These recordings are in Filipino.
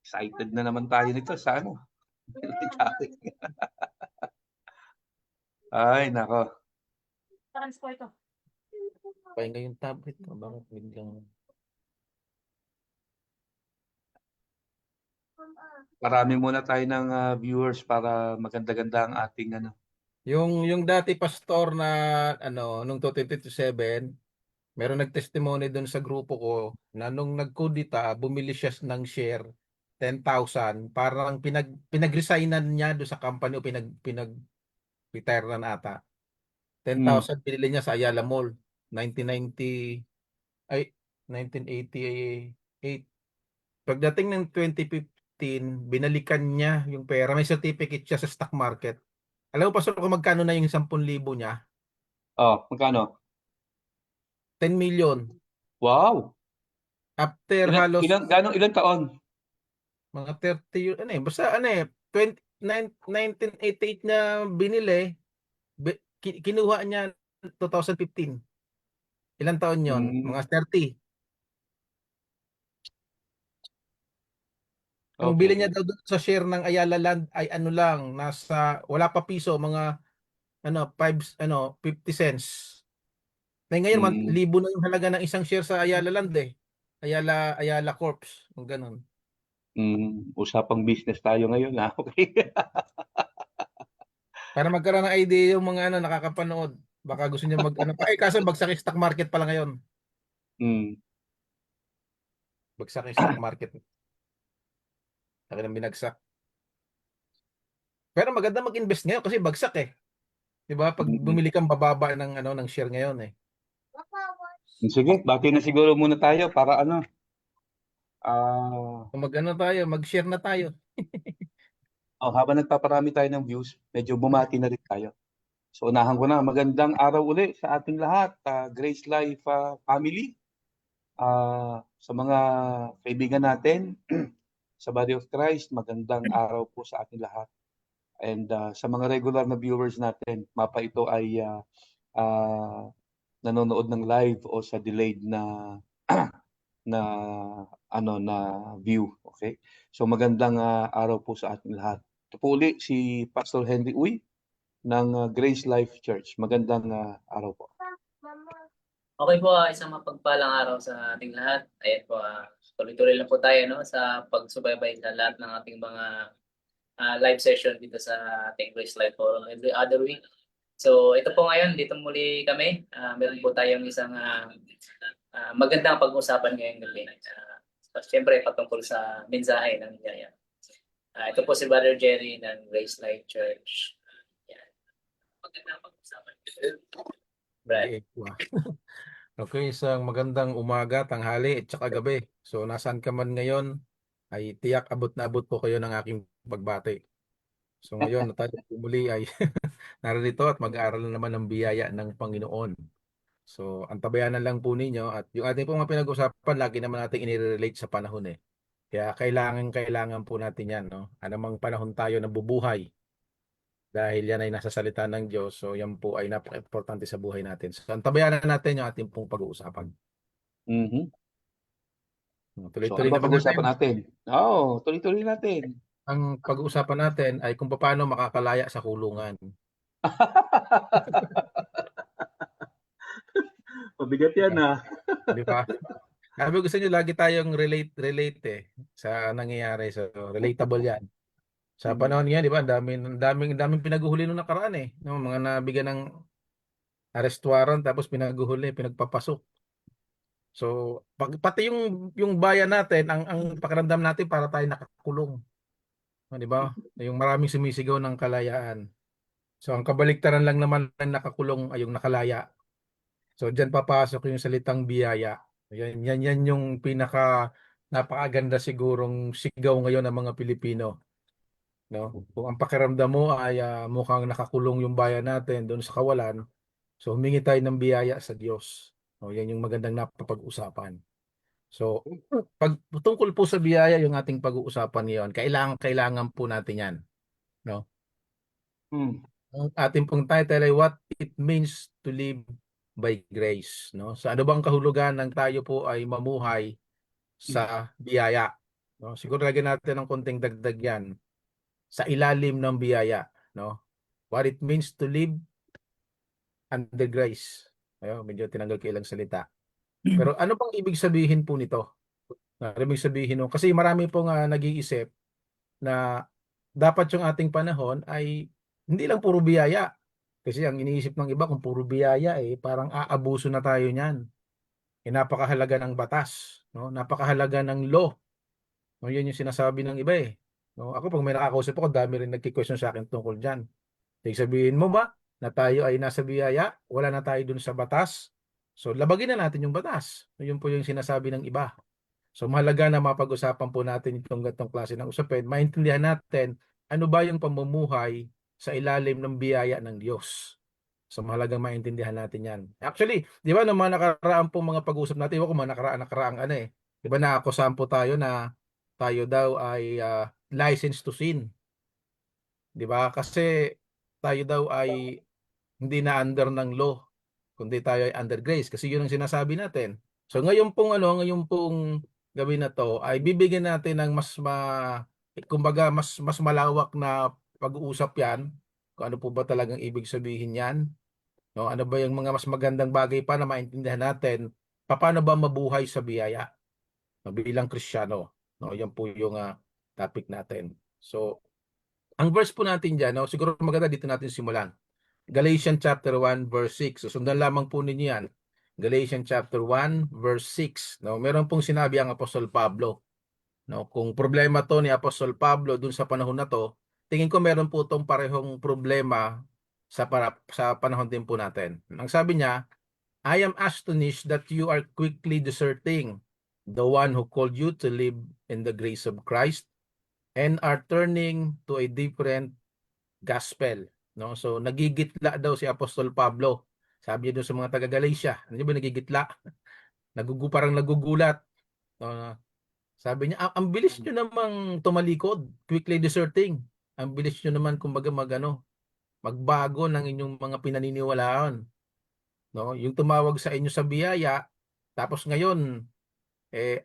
Excited na naman tayo nito sa ano, topic. Ay, nako. Pahinga yung tablet mo. Bakit biglang... Marami muna tayo ng viewers para maganda-ganda ang ating ano. Yung dati pastor na nung 2027, meron nag-testimony doon sa grupo ko na nung nagkudita, bumili siya ng share 10,000, parang pinag-resignan niya doon sa company o retire na ata. Mm. 10,000 binili niya sa Ayala Mall 1990 ay 1988. Pagdating ng 2015, binalikan niya yung pera. May certificate siya sa stock market. Alam mo pa kung magkano na yung 10,000 niya? Oh, magkano? 10 million. Wow. After halos Ilang taon? mga 30 yun, basta 1988 na binili, kinuha niya 2015. Ilang taon yon? Mga Mm. 30. Ang bili niya Okay. daw doon sa share ng Ayala Land ay ano lang, nasa wala pa piso, mga 50 cents. Ngayon man, Mm. libo na yung halaga ng isang share sa Ayala Land eh. Ayala Corps, yung ganun. Usapang business tayo ngayon, ha? Okay. Para magkaroon ng idea yung mga nakakapanood. Baka gusto niya kaso bagsak yung stock market pala ngayon. Mm. Bagsak yung stock market. Laki ng binagsak. Pero maganda mag-invest ngayon kasi bagsak eh. 'Di ba? Pag Mm. bumili kang bababa ng share ngayon eh. Sige, bati na siguro muna tayo para ano. Ah, Kung tayo, mag-share na tayo. habang nagpaparami tayo ng views, medyo bumati na rin tayo. So unahan ko na, magandang araw uli sa ating lahat, Grace Life family, sa mga kaibigan natin sa Body of Christ, magandang araw po sa ating lahat. And sa mga regular na viewers natin, mapa ito ay ah, nanonood ng live o sa delayed na na na view, okay? So magandang araw po sa ating lahat. Ito po uli si Pastor Henry Uy ng Grace Life Church. Magandang araw po. Okay po, isang mapagpalang araw sa ating lahat. Ayan po, tuloy-tuloy lang po tayo sa pagsubaybay sa lahat ng ating mga live session dito sa ating Grace Life Forum every other week. So ito po ngayon, dito muli kami. Meron po tayong isang magandang pag-usapan ngayong gabi. Siyempre, patungkol sa mensahe ng Biyaya. Ito po si Brother Jerry ng Grace Life Church. Yan. Magandang pag-usapan. Brad. Okay, isang magandang umaga, tanghali, at saka gabi. So, nasaan ka man ngayon, ay tiyak abot na abot po kayo ng aking pagbati. So, ngayon, tayo muli ay narito at mag-aaral na naman ng biyaya ng Panginoon. So, antabayanan lang po ninyo at yung ating pong mga pinag-usapan, lagi naman natin inirelate sa panahon eh. Kaya kailangan po natin yan, no? Anumang panahon tayo nabubuhay dahil yan ay nasa salita ng Diyos. So, yan po ay napaka-importante sa buhay natin. So, antabayanan natin yung ating pong pag-uusapan. Mhm. So ano Tuloy-tuloy ba naman natin. pag-uusapan natin? Tuloy-tuloy natin. Ang pag-uusapan natin ay kung paano makakalaya sa kulungan. Mabigat yan, Di ba? Sabi gusto nyo lagi tayong relate sa nangyayari. So, relatable yan. Sa panahon niya, di ba? Daming pinaguhuli nung nakaraan eh. No, mga nabigyan ng arrest warrant tapos pinaguhuli, pinagpapasok. So, pati yung bayan natin, ang pakiramdam natin para tayo nakakulong. No, di ba? Yung maraming sumisigaw ng kalayaan. So, ang kabaliktaran lang naman ng nakakulong ay yung nakalaya. So, diyan papasok yung salitang biyaya. Yan yung napakaganda sigurong sigaw ngayon ng mga Pilipino. No? Kung ang pakiramdam mo ay mukhang nakakulong yung bayan natin doon sa kawalan, so humingi tayo ng biyaya sa Diyos. No, yan yung magandang napapag-usapan. So, pag tungkol po sa biyaya yung ating pag-uusapan ngayon, kailangan po natin yan. No? Hmm. Ang ating pong title ay What It Means to Live by Grace. No? So ano bang kahulugan ng tayo po ay mamuhay sa biyaya? no? Siguro lagyan natin ng konting dagdag yan sa ilalim ng biyaya, no? What it means to live under grace. Ayun, medyo tinanggal ko ilang salita. Pero ano bang ibig sabihin po nito? Ano ibig sabihin no? Kasi marami pong nag-iisip na dapat yung ating panahon ay hindi lang puro biyaya. Kasi ang iniisip ng iba kung puro biyaya parang aabuso na tayo niyan. Napakahalaga ng batas, no? Napakahalaga ng law. No, yun yung sinasabi ng iba eh. No, ako pag may nakakausap ako, dami rin nagki-question sa akin tungkol diyan. Ibig sabihin mo ba na tayo ay nasa biyaya, wala na tayo dun sa batas? So labagin na natin yung batas. Yun po yung sinasabi ng iba. So mahalaga na mapag-usapan po natin itong ganitong klase ng usapin. Maintindihan natin ano ba yung pamumuhay sa ilalim ng biyaya ng Diyos. So mahalagang maintindihan natin yan. Actually, di ba nung mga nakaraan pong mga pag-uusap natin, iwan ko mga nakaraang ano eh. Di ba naakusahan po tayo na tayo daw ay license to sin. Di ba? Kasi tayo daw ay hindi na under ng law, kundi tayo ay under grace. Kasi yun ang sinasabi natin. So ngayon pong gabi na to ay bibigyan natin ng kumbaga mas malawak na pag-uusap yan. Kung ano po ba talagang ibig sabihin yan. No, ano ba yung mga mas magandang bagay pa na maintindihan natin? Paano ba mabuhay sa biyaya? No, bilang Kristiyano. No, yan po yung topic natin. So, ang verse po natin diyan, no, siguro maganda dito natin simulan. Galatians chapter 1 verse 6. So, sundan lamang po ninyo yan. Galatians chapter 1 verse 6. No, meron pong sinabi ang Apostol Pablo. No, kung problema to ni Apostol Pablo dun sa panahon na to, tingin ko meron po tong parehong problema sa panahon din po natin. Ang sabi niya, I am astonished that you are quickly deserting the one who called you to live in the grace of Christ and are turning to a different gospel. No? So nagigitla daw si Apostol Pablo. Sabi niya doon sa mga taga-Galatia, ano ba nagigitla? Parang nagugulat. No? Sabi niya, ang bilis nyo namang tumalikod, quickly deserting. Ang bilis nyo naman kumbaga magbago ng inyong mga pinaniniwalaan. No? Yung tumawag sa inyo sa biyaya, tapos ngayon,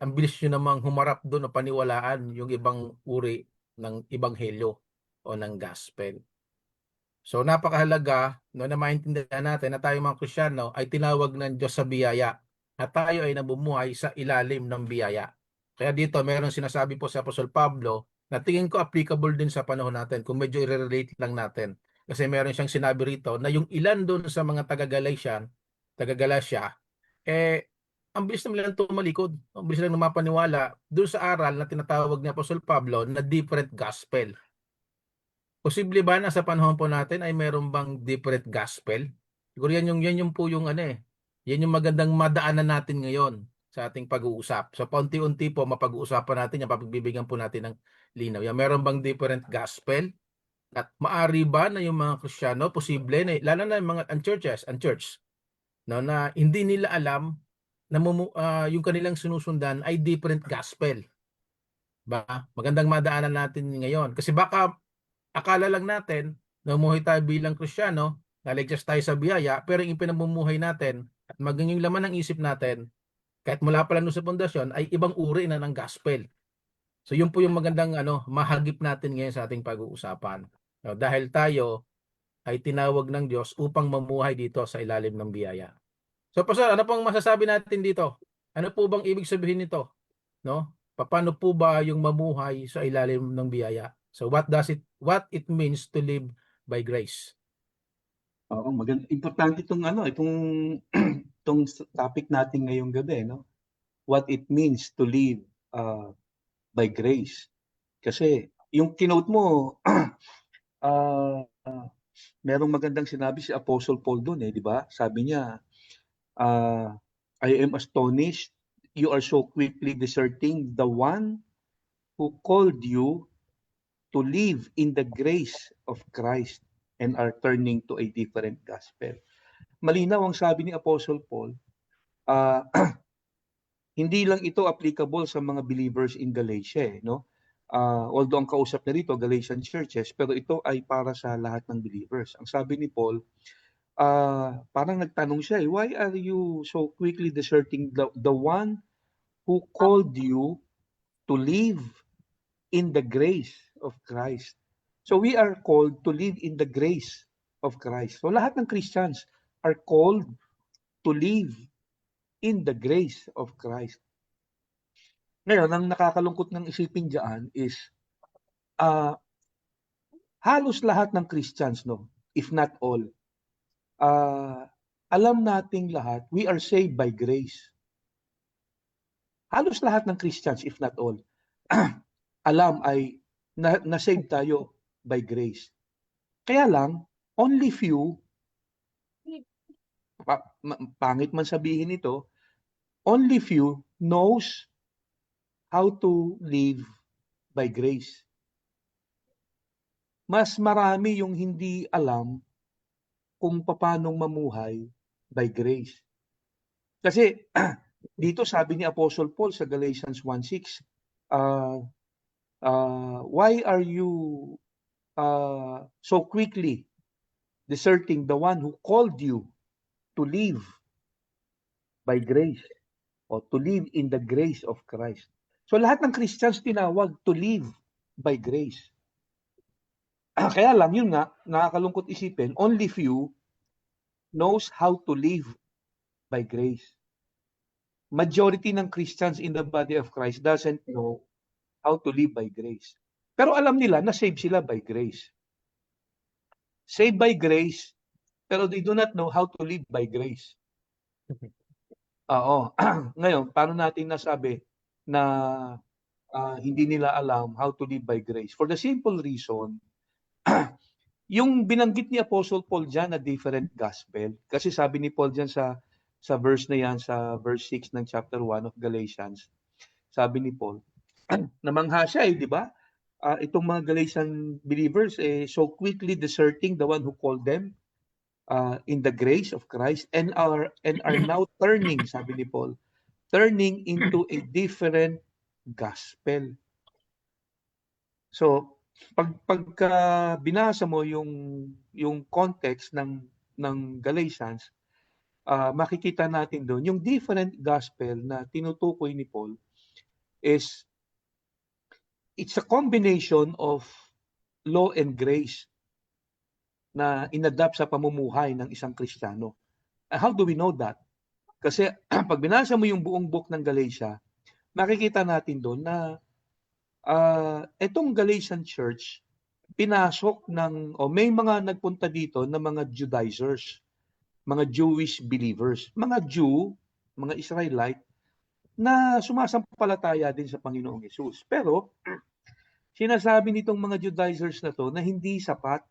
ang bilis nyo namang humarap doon o paniwalaan yung ibang uri ng ebanghelyo o ng gospel. So napakahalaga no, na maintindihan natin na tayo mga Kristiyano ay tinawag ng Diyos sa biyaya at tayo ay nabumuhay sa ilalim ng biyaya. Kaya dito mayroong sinasabi po sa Apostol Pablo na tingin ko applicable din sa panahon natin kung medyo i-relate lang natin. Kasi meron siyang sinabi rito na yung ilan doon sa mga taga-Galacia, ang bilis naman lang tumalikod. Ang bilis lang mapaniwala doon sa aral na tinatawag ni Apostol Pablo na different gospel. Posible ba na sa panahon po natin ay meron bang different gospel? Siguro yan yung po yung yan yung magandang madaanan natin ngayon sa ating pag-uusap. So paunti-unti po mapag-uusapan natin yan, papagbibigyan po natin ng linaw. Yan, meron bang different gospel? At maari ba na yung mga Kristiyano, posible na, lalo na yung mga church, no, na hindi nila alam na yung kanilang sinusundan ay different gospel. Ba? Magandang madaanan natin ngayon. Kasi baka akala lang natin na umuhay tayo bilang Kristiyano, naligtas tayo sa biyaya, pero yung pinamumuhay natin at maging yung laman ng isip natin, kahit mula pa lang sa pundasyon, ay ibang uri na ng gospel. So yun po yung magandang mahagip natin ngayon sa ating pag-uusapan. No, dahil tayo ay tinawag ng Diyos upang mamuhay dito sa ilalim ng biyaya. So Pastor, ano pong masasabi natin dito? Ano po bang ibig sabihin nito? No? Paano po ba yung mamuhay sa ilalim ng biyaya? So what it means to live by grace? Oo, importante itong topic natin ngayong gabi, no? What it means to live by grace. Kasi yung kinote mo, uh, merong magandang sinabi si Apostle Paul doon di ba? Sabi niya, I am astonished you are so quickly deserting the one who called you to live in the grace of Christ and are turning to a different gospel. Malinaw ang sabi ni Apostle Paul, hindi lang ito applicable sa mga believers in Galatia, no? Although ang kausap na rito, Galatian churches, pero ito ay para sa lahat ng believers. Ang sabi ni Paul, parang nagtanong siya, why are you so quickly deserting the one who called you to live in the grace of Christ. So we are called to live in the grace of Christ. So lahat ng Christians are called to live in the grace of Christ. Ngayon, ang nakakalungkot ng isipin diyan is halos lahat ng Christians, no, if not all, alam nating lahat, we are saved by grace. Halos lahat ng Christians, if not all, alam ay na-save tayo by grace. Kaya lang, only few, pangit man sabihin ito, only few knows how to live by grace. Mas marami yung hindi alam kung paano mamuhay by grace. Kasi dito sabi ni Apostle Paul sa Galatians 1:6, why are you so quickly deserting the one who called you to live by grace or to live in the grace of Christ? So lahat ng Christians tinawag to live by grace. Kaya lang, yun nga, nakakalungkot isipin, only few knows how to live by grace. Majority ng Christians in the body of Christ doesn't know how to live by grace. Pero alam nila na save sila by grace. Saved by grace, pero they do not know how to live by grace. Oo. Ngayon, paano natin nasabi na hindi nila alam how to live by grace? For the simple reason, yung binanggit ni Apostle Paul dyan na different gospel, kasi sabi ni Paul dyan sa verse na yan, sa verse 6 ng chapter 1 of Galatians, sabi ni Paul, namangha siya di ba? Itong mga Galatian believers, so quickly deserting the one who called them in the grace of Christ and are now turning, sabi ni Paul, turning into a different gospel. So, pagka binasa mo yung context ng Galatians, makikita natin doon yung different gospel na tinutukoy ni Paul is it's a combination of law and grace na inadapt sa pamumuhay ng isang Kristiyano. How do we know that? Kasi pag binasa mo yung buong book ng Galatia, makikita natin doon na itong Galatian church, pinasok may mga nagpunta dito na mga Judaizers, mga Jewish believers, mga Jew, mga Israelite, na sumasampalataya din sa Panginoong Hesus. Pero, sinasabi nitong mga Judaizers na to na hindi sapat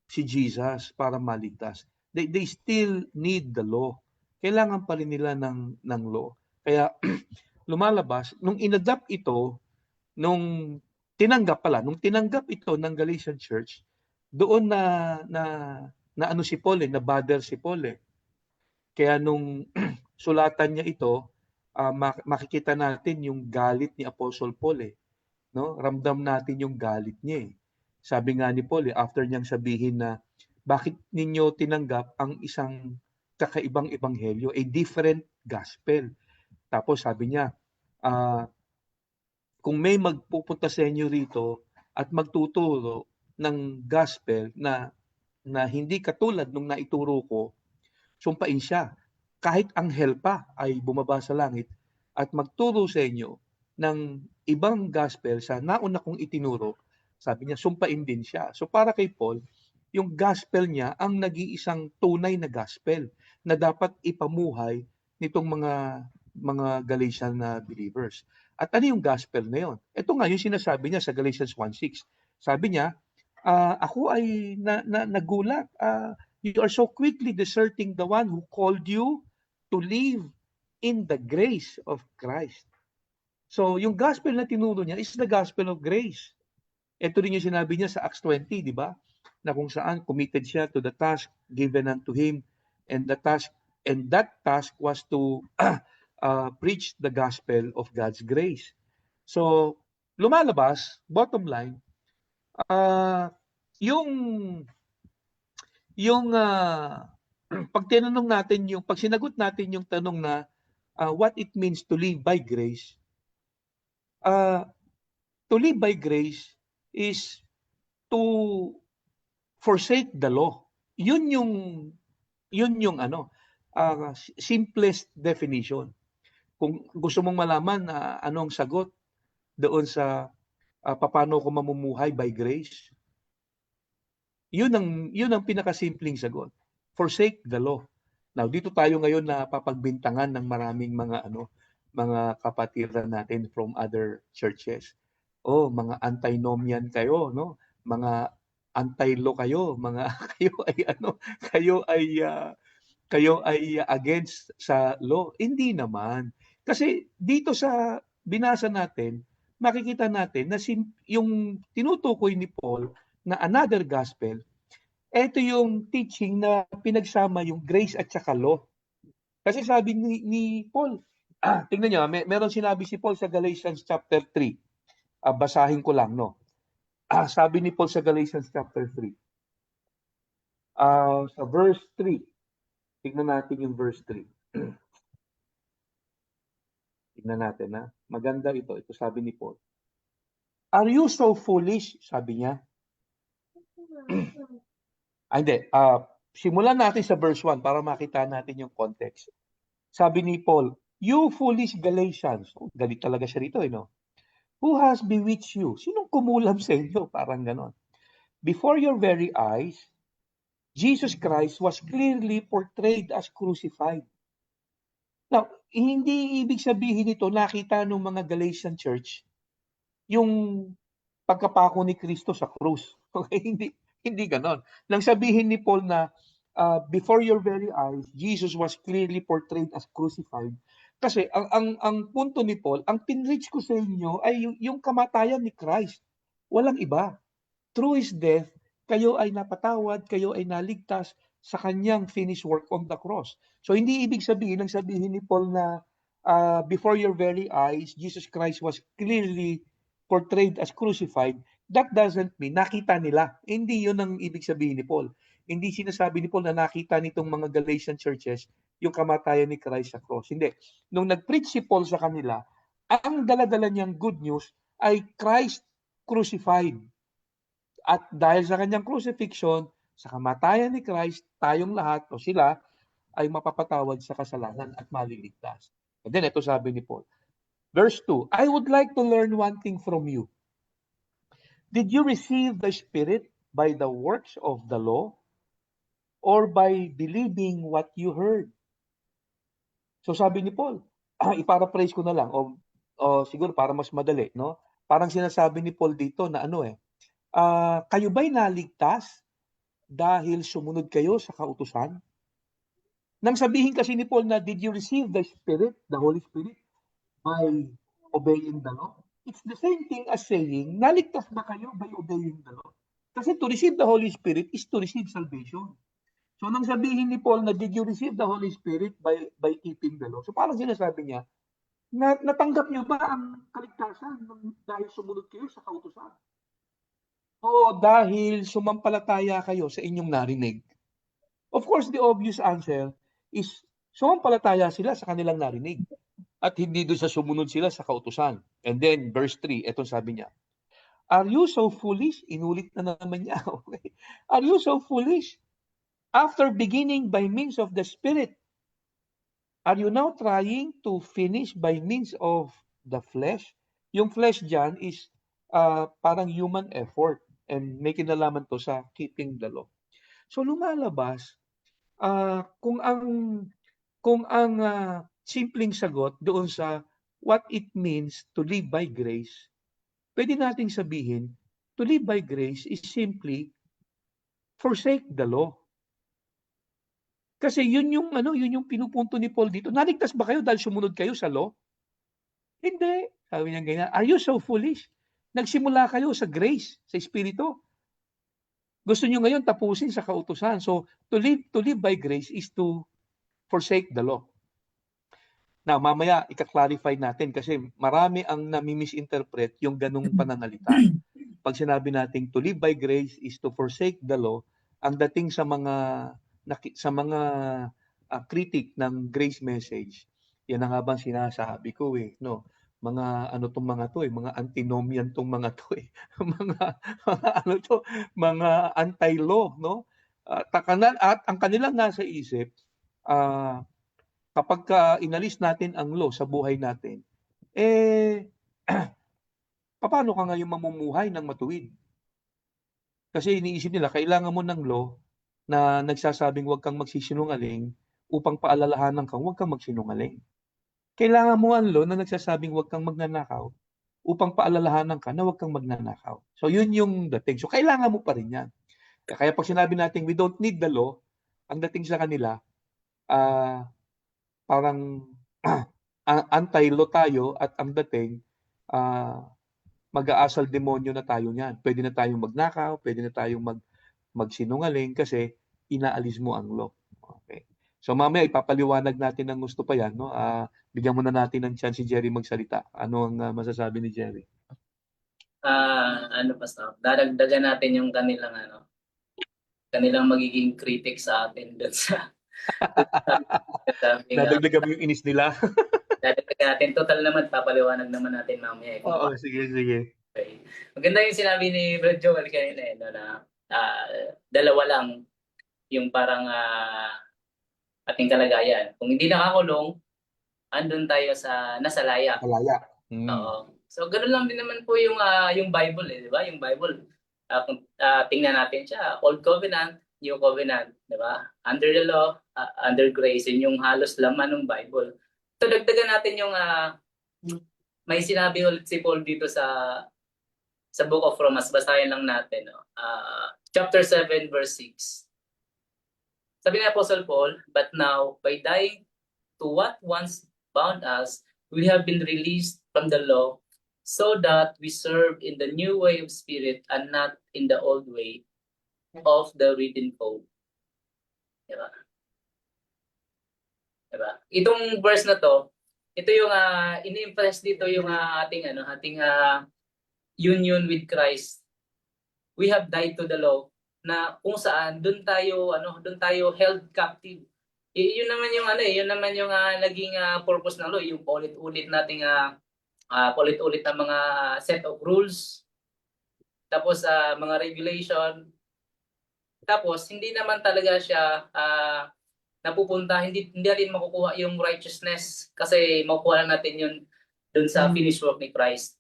si Jesus para maligtas. They still need the law. Kailangan pa rin nila ng law. Kaya, lumalabas, nung inadapt ito, nung tinanggap ito ng Galatian Church, doon na ano si Paul, na bother si Paul. Kaya nung sulatan niya ito, makikita natin yung galit ni Apostle Paul. No? Ramdam natin yung galit niya. Sabi nga ni Paul, after niyang sabihin na, bakit ninyo tinanggap ang isang kakaibang ebanghelyo, a different gospel. Tapos sabi niya, kung may magpupunta sa inyo rito at magtuturo ng gospel na hindi katulad nung naituro ko, sumpain siya. Kahit anghel pa ay bumaba sa langit at magturo sa inyo ng ibang gospel sa nauna kong itinuro, sabi niya, sumpain din siya. So para kay Paul, yung gospel niya ang nag-iisang tunay na gospel na dapat ipamuhay nitong mga Galatian na believers. At ano yung gospel na yun? Ito nga yung sinasabi niya sa Galatians 1:6. Sabi niya, ako ay nagulat. You are so quickly deserting the one who called you to live in the grace of Christ. So yung gospel na tinuro niya is the gospel of grace. Ito rin yung sinabi niya sa Acts 20, di ba? Na kung saan committed siya to the task given unto him, and that task was to preach the gospel of God's grace. So, lumalabas, bottom line, pag sinagot natin yung tanong na what it means to live by grace, to live by grace is to forsake the law. Yun yung simplest definition. Kung gusto mong malaman na ano ang sagot doon sa paano ko mamumuhay by grace, yun ang pinakasimpleng sagot. Forsake the law. Now, dito tayo ngayon na papagbintangan ng maraming mga kapatiran natin from other churches. Oh, mga antinomian kayo, no? Mga anti-law kayo, mga kayo ay against sa law. Hindi naman. Kasi dito sa binasa natin, makikita natin na yung tinutukoy ni Paul na another gospel, ito yung teaching na pinagsama yung grace at saka law. Kasi sabi ni Paul, tingnan nyo, meron sinabi si Paul sa Galatians chapter 3. Basahin ko lang, no? Sabi ni Paul sa Galatians chapter 3. Sa verse 3. Tingnan natin yung verse 3. Tingnan natin, ha? Maganda ito. Ito sabi ni Paul. Are you so foolish? Sabi niya. Hindi. Simulan natin sa verse 1 para makita natin yung context. Sabi ni Paul, you foolish Galatians. Galit talaga siya rito, no? Who has bewitched you? Sinong kumulam sa inyo? Parang ganon. Before your very eyes, Jesus Christ was clearly portrayed as crucified. Now, hindi ibig sabihin nito nakita ng mga Galatian church yung pagkapako ni Kristo sa krus. Okay, hindi ganon. Nang sabihin ni Paul na before your very eyes, Jesus was clearly portrayed as crucified. Kasi ang punto ni Paul, ang pinreach ko sa inyo ay yung kamatayan ni Christ. Walang iba. Through His death, kayo ay napatawad, kayo ay naligtas sa kanyang finished work on the cross. So hindi ibig sabihin, nang sabihin ni Paul na before your very eyes, Jesus Christ was clearly portrayed as crucified, that doesn't mean nakita nila. Hindi yun ang ibig sabihin ni Paul. Hindi sinasabi ni Paul na nakita nitong mga Galatian churches yung kamatayan ni Christ sa cross. Hindi. Nung nag-preach si Paul sa kanila, ang dala-dala niyang good news ay Christ crucified. At dahil sa kanyang crucifixion, sa kamatayan ni Christ, tayong lahat o sila ay mapapatawad sa kasalanan at maliligtas. And then ito sabi ni Paul. Verse 2, I would like to learn one thing from you. Did you receive the Spirit by the works of the law or by believing what you heard? So sabi ni Paul, iparaphrase ko na lang o siguro para mas madali, no? Parang sinasabi ni Paul dito na kayo ba'y naligtas dahil sumunod kayo sa kautusan? Nang sabihin kasi ni Paul na did you receive the Spirit, the Holy Spirit, by obeying the law? It's the same thing as saying, naligtas ba kayo by obeying the law? Kasi to receive the Holy Spirit is to receive salvation. So nang sabihin ni Paul na did you receive the Holy Spirit by keeping the law? So parang sinasabi niya, natanggap niyo ba ang kaligtasan dahil sumunod kayo sa kautusan? O dahil sumampalataya kayo sa inyong narinig? Of course, the obvious answer is sumampalataya sila sa kanilang narinig at hindi doon sa sumunod sila sa kautusan. And then verse 3, etong sabi niya, are you so foolish? Inulit na naman niya. Okay? Are you so foolish? After beginning by means of the Spirit, are you now trying to finish by means of the flesh? Yung flesh dyan is parang human effort and may kinalaman to sa keeping the law. So lumalabas, kung ang simpleng sagot doon sa what it means to live by grace, pwede nating sabihin, to live by grace is simply forsake the law. Kasi yun yung pinupunto ni Paul dito. Naligtas ba kayo dahil sumunod kayo sa law? Hindi. Sabi niya ganyan, are you so foolish? Nagsimula kayo sa grace, sa Espiritu. Gusto niyo ngayon tapusin sa kautusan. So, to live by grace is to forsake the law. Now, mamaya ika-clarify natin kasi marami ang nami-misinterpret yung ganung pananalita. Pag sinabi natin to live by grace is to forsake the law, ang dating sa mga critic ng grace message, yan ang habang sinasabi ko no. mga ano tong mga to mga antinomian tong mga to mga ano to, mga anti-law, no? At ang kanilang nasa isip, kapag inalis natin ang law sa buhay natin, eh, paano ka ngayon mamumuhay ng matuwid? Kasi iniisip nila kailangan mo ng law na nagsasabing huwag kang magsisinungaling upang paalalahanan kang huwag kang magsinungaling. Kailangan mo ang law na nagsasabing huwag kang magnanakaw upang paalalahanan ka na huwag kang magnanakaw. So yun yung dating. So kailangan mo pa rin yan. Kaya pag sinabi natin we don't need the law, ang dating sa kanila, parang anti-law tayo at ang dating, mag-aasal demonyo na tayo niyan. Pwede na tayong magnakaw, pwede na tayong magsinungaling kasi inaalis mo ang law. Okay. So mamaya ipapaliwanag natin ng gusto pa yan, no? Bigyan muna natin ng chance si Jerry magsalita. Ano ang masasabi ni Jerry? Ano Pastor, dadagdagan natin yung kanilang magiging critic sa atin doon sa Dadagdagan mo yung inis nila? dadagdagan natin. Total naman, papaliwanag naman natin mamaya. Oo, sige. Okay. Maganda yung sinabi ni Brad Joel kanina na dalawa lang yung parang ating kalagayan. Kung hindi nakakulong, andun tayo sa nasa laya. Malaya. Oo. So ganoon lang din naman po yung Bible, di ba? Yung Bible, kung tingnan natin siya, Old Covenant, New Covenant, di ba? Under the law, under grace, yun yung halos laman ng Bible. So dagdagan natin yung may sinabi ulit si Paul dito sa Book of Romans, basahin lang natin, no? Chapter 7 verse 6. Sabi ni Apostle Paul, but now by dying to what once bound us, we have been released from the law so that we serve in the new way of spirit and not in the old way of the written code. Diba? Diba? Itong verse na to, ito yung ini-impress dito yung ating union with Christ. We have died to the law na kung saan doon tayo held captive. Yun naman yung naging purpose ng law, yung paulit-ulit nating paulit-ulit na mga set of rules, tapos mga regulation. Tapos hindi naman talaga siya napupunta, hindi natin makukuha yung righteousness kasi makukuha lang natin yun doon sa finished work ni Christ.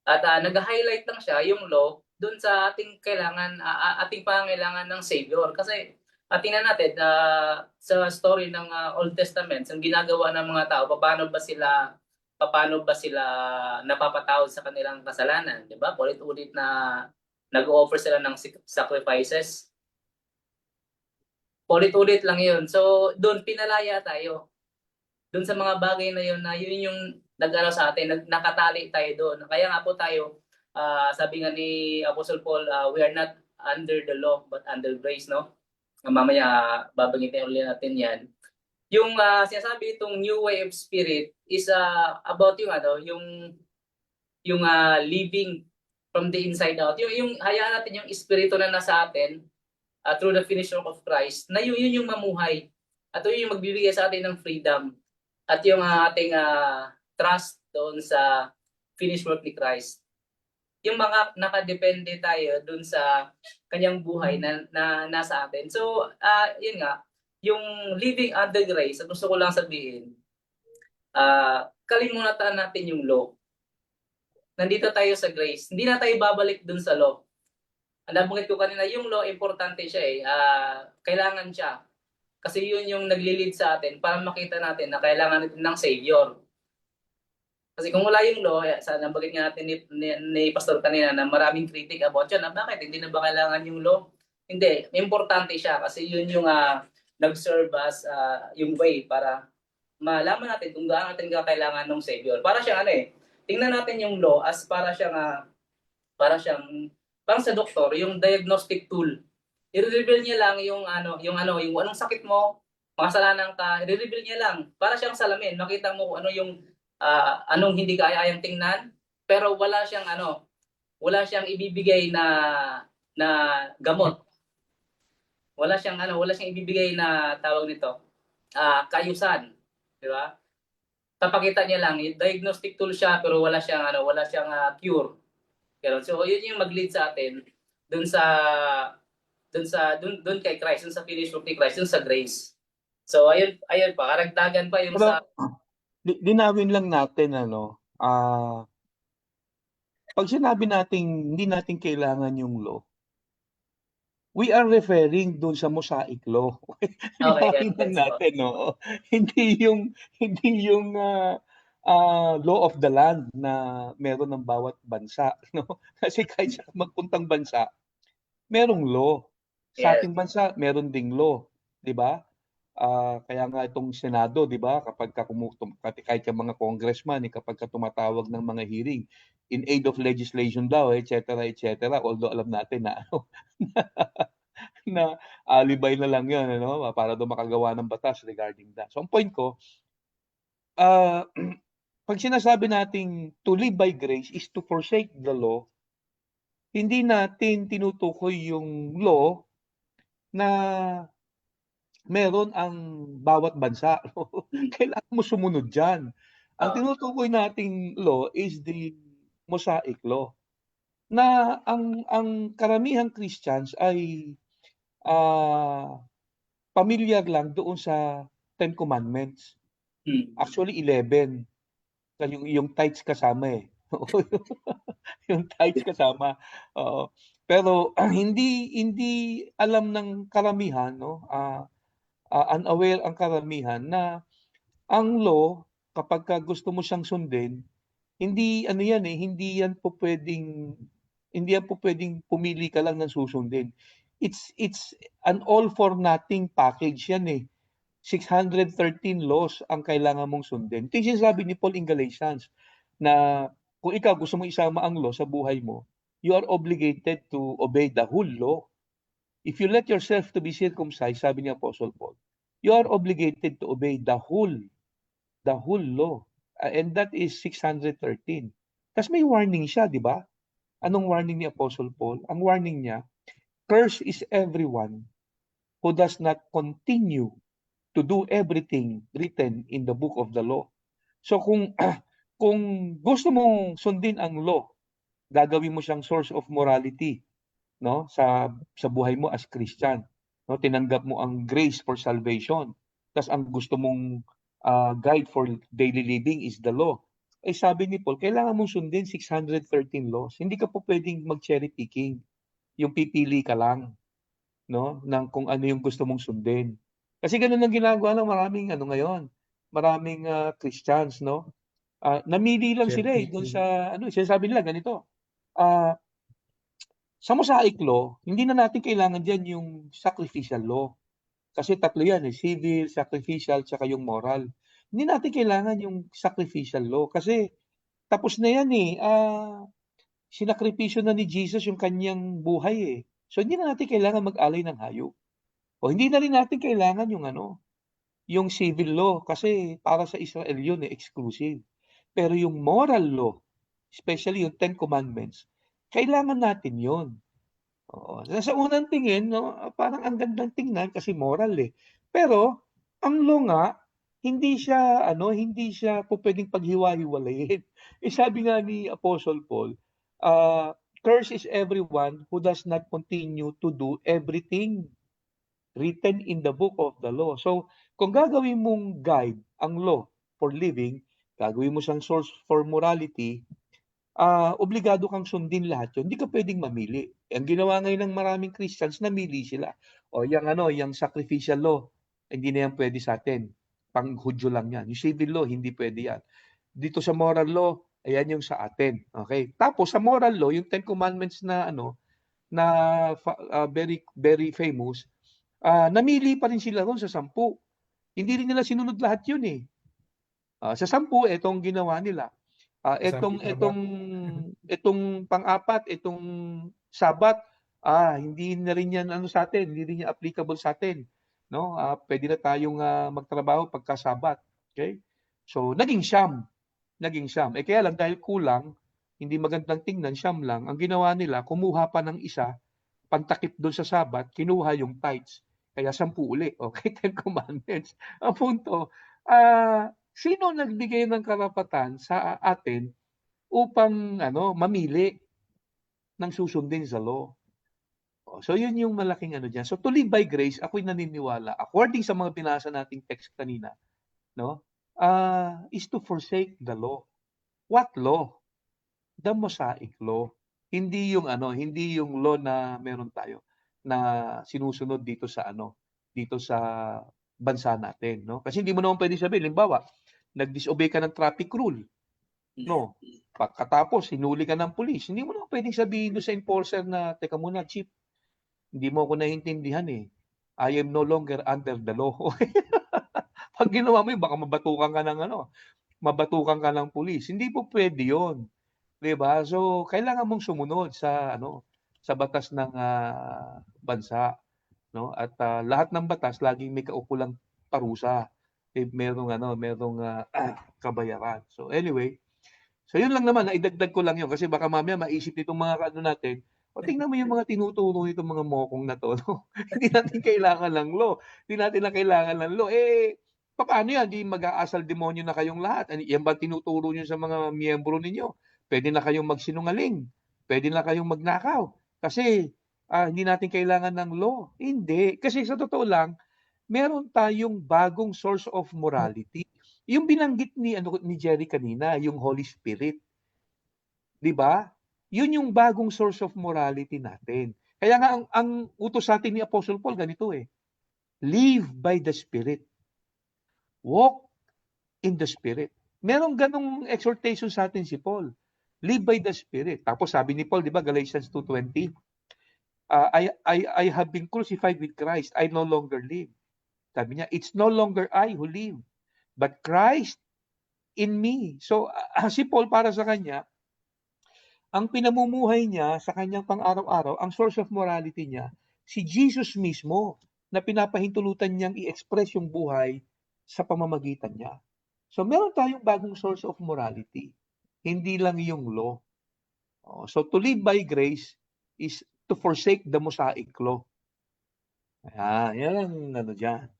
At nag-highlight lang siya yung law doon sa ating pangangailangan ng Savior. Kasi tingnan natin sa story ng Old Testament, ang ginagawa ng mga tao, paano ba sila napapatawad sa kanilang kasalanan, 'di ba? Ulit-ulit na nag-offer sila ng sacrifices. Ulit-ulit lang 'yun. So doon pinalaya tayo. Doon sa mga bagay na 'yun yung nag-ano sa atin, nakatali tayo doon. Kaya nga po tayo, sabi nga ni Apostle Paul, we are not under the law but under grace, no? Mamaya babanggitin ulit natin 'yan. Yung sinasabi itong new way of spirit is about yung living from the inside out. Yung hayaan natin yung espiritu na nasa atin through the finished work of Christ, na yun yung mamuhay. At yun yung magbibigay sa atin ng freedom. At yung ating trust doon sa finished work ni Christ. Yung mga nakadepende tayo doon sa kanyang buhay na nasa atin. So, yun nga, yung living under grace, gusto ko lang sabihin, kalimutan natin yung law. Nandito tayo sa grace. Hindi na tayo babalik doon sa law. Nabanggit ko kanina, yung law, importante siya kailangan siya. Kasi yun yung nagli-lead sa atin para makita natin na kailangan natin ng Savior. Kasi kung wala yung law, nabanggit nga natin ni Pastor kanina na maraming critic about yun. Bakit? Hindi na ba kailangan yung law? Hindi. Importante siya kasi yun yung nag-serve as yung way para malaman natin kung gaano natin kailangan ng Savior. Para siyang tingnan natin yung law as para parang sa doktor, yung diagnostic tool. I-reveal niya lang yung anong sakit mo, makasalanan ka, i-reveal niya lang. Para siyang salamin, makita mo kung ano yung anong hindi kaya-ayang tingnan, pero wala siyang ibibigay na gamot. Wala siyang ibibigay na tawag nito, kayusan, di ba? papakita niya lang, diagnostic tool siya pero wala siyang cure. Pero so yun yung mag-lead sa atin dun dun kay Christ, dun sa finished work ni Christ, dun sa grace. So ayun pa, karagdagan pa yung Pero sa linawin lang natin pag sinabi nating hindi natin kailangan yung law, we are referring doon sa Mosaic law. okay, Linawin lang gets po. natin, no? Hindi yung law of the land na meron ng bawat bansa, no? Kasi kahit sa magpuntang bansa, merong law. Sa Yes. ating bansa, meron ding law, 'di ba? Kaya nga itong Senado, 'di ba, kapag kahit yung mga congressman, kapag tumatawag ng mga hearing in aid of legislation daw, etc., etc., although alam natin na na alibay na lang 'yon, ano, para daw makagawa ng batas regarding that. So ang point ko, ah, pag sinasabi nating to live by grace is to forsake the law, hindi natin tinutukoy yung law na meron ang bawat bansa. Kailangan mo sumunod diyan. Ang Oh, tinutukoy nating law is the Mosaic law na ang karamihang Christians ay ah, pamilyar lang doon sa Ten Commandments. Actually 11. Yung tithes kasama eh. Yung tithes kasama. Oo. Pero hindi alam ng karamihan, no? Unaware ang karamihan na ang law, kapag gusto mo siyang sundin, hindi ano yan eh, hindi yan po pwedeng pumili ka lang ng susundin. It's an all for nothing package yan eh. 613 laws ang kailangan mong sundin. Ito yung sinasabi ni Paul in Galatians na kung ikaw gusto mong isama ang law sa buhay mo, you are obligated to obey the whole law. If you let yourself to be circumcised, sabi ni Apostle Paul, you are obligated to obey the whole law. And that is 613. Tapos may warning siya, di ba? Anong warning ni Apostle Paul? Ang warning niya, curse is everyone who does not continue to do everything written in the book of the law. So kung kung gusto mong sundin ang law, gagawin mo siyang source of morality, no, sa buhay mo as Christian, no, tinanggap mo ang grace for salvation. Tas ang gusto mong guide for daily living is the law. Eh sabi ni Paul, kailangan mong sundin 613 laws. Hindi ka po pwedeng mag-cherry picking. Yung pipili ka lang, no, ng kung ano yung gusto mong sundin. Kasi ganun ang ginagawa ng maraming ngayon, maraming Christians, no? Namili lang sila eh doon sa sinasabi nila ganito. Sa Mosaic law, hindi na natin kailangan diyan yung sacrificial law. Kasi tatlo yan eh, civil, sacrificial, tsaka yung moral. Hindi natin kailangan yung sacrificial law kasi tapos na yan eh. Sinakripisyo na ni Jesus yung kanyang buhay eh. So hindi na natin kailangan mag-alay ng hayop. O hindi na rin natin kailangan yung civil law kasi para sa Israel yun eh, exclusive. Pero yung moral law, especially yung Ten Commandments, kailangan natin yun. Oo. Sa unang tingin, no, parang ang gandang tingnan kasi moral eh. Pero ang law nga, hindi siya po pwedeng paghiwa-hiwalayin. Eh sabi nga ni Apostle Paul, curse is everyone who does not continue to do everything written in the book of the law. So, kung gagawin mong guide ang law for living, gagawin mo siyang source for morality, obligado kang sundin lahat yun. Hindi ka pwedeng mamili. Ang ginawa ngayon ng maraming Christians, namili sila. O yung sacrificial law, hindi na yan pwede sa atin. Pang-Hudyo lang yan. Yung civil law, hindi pwede yan. Dito sa moral law, ayan yung sa atin. Okay? Tapos sa moral law, yung Ten Commandments na very very famous, namili pa rin sila ron sa 10. Hindi rin nila sinunod lahat yun eh. Sa 10, itong ginawa nila. Itong Sabat. itong itong pang-apat, itong Sabat, hindi na rin yan sa atin, hindi rin yan applicable sa atin, no? Pwede na tayong magtrabaho pagka Sabat. Okay? So naging siyam. Eh kaya lang dahil kulang, hindi magandang tingnan, siyam lang. Ang ginawa nila, kumuha pa ng isa, pantakip doon sa Sabat, kinuha yung tithes. Kaya 10 uli. Okay, Ten Commandments. Ang punto, Sino nagbigay ng karapatan sa atin upang mamili ng susundin sa law? So yun yung malaking diyan. So to live by grace, ako'y naniniwala, according sa mga binasa nating text kanina, no? Is to forsake the law. What law? The Mosaic law. Hindi yung law na meron tayo na sinusunod dito sa bansa natin, no? Kasi hindi mo naman pwedeng sabihin, halimbawa, nag-disobey ka ng traffic rule, no? Pagkatapos hinuli ka ng pulis, hindi mo naman pwedeng sabihin doon sa enforcer na, teka muna, chief, hindi mo ako naiintindihan eh. I am no longer under the law. Pag ginawa mo yun, baka mabatukan ka ng pulis. Hindi po pwede yun. 'Di ba? So, kailangan mong sumunod sa batas ng bansa, no? At lahat ng batas laging may kaukulang parusa. Merong kabayaran. So anyway, so yun lang naman, naidagdag ko lang yun kasi baka mamaya maisip nitong mga natin, o tingnan mo yung mga tinuturo nitong mga mokong na 'to, 'no? Hindi natin kailangan ng law, hindi natin na kailangan ng law. Papaano yan, 'di mag-aasal demonyo na kayong lahat? Yan ba tinuturo niyo sa mga miyembro ninyo? Puwede na kayong magsinungaling, puwede na kayong magnakaw, kasi hindi natin kailangan ng law. Hindi, kasi sa totoo lang, meron tayong bagong source of morality. Yung binanggit ni Jerry kanina, yung Holy Spirit, 'di ba? Yun yung bagong source of morality natin. Kaya nga ang utos sa atin ni Apostle Paul ganito live by the Spirit, walk in the Spirit. Merong ganong exhortation sa atin si Paul. Live by the Spirit. Tapos sabi ni Paul, 'di ba, Galatians 2:20, I have been crucified with Christ. I no longer live. Sabi niya, it's no longer I who live, but Christ in me. So, si Paul, para sa kanya, ang pinamumuhay niya sa kanyang pang-araw-araw, ang source of morality niya, si Jesus mismo, na pinapahintulutan niyang i-express yung buhay sa pamamagitan niya. So, meron tayong bagong source of morality. Hindi lang yung law. So, to live by grace is to forsake the Mosaic law. Yan ang dyan.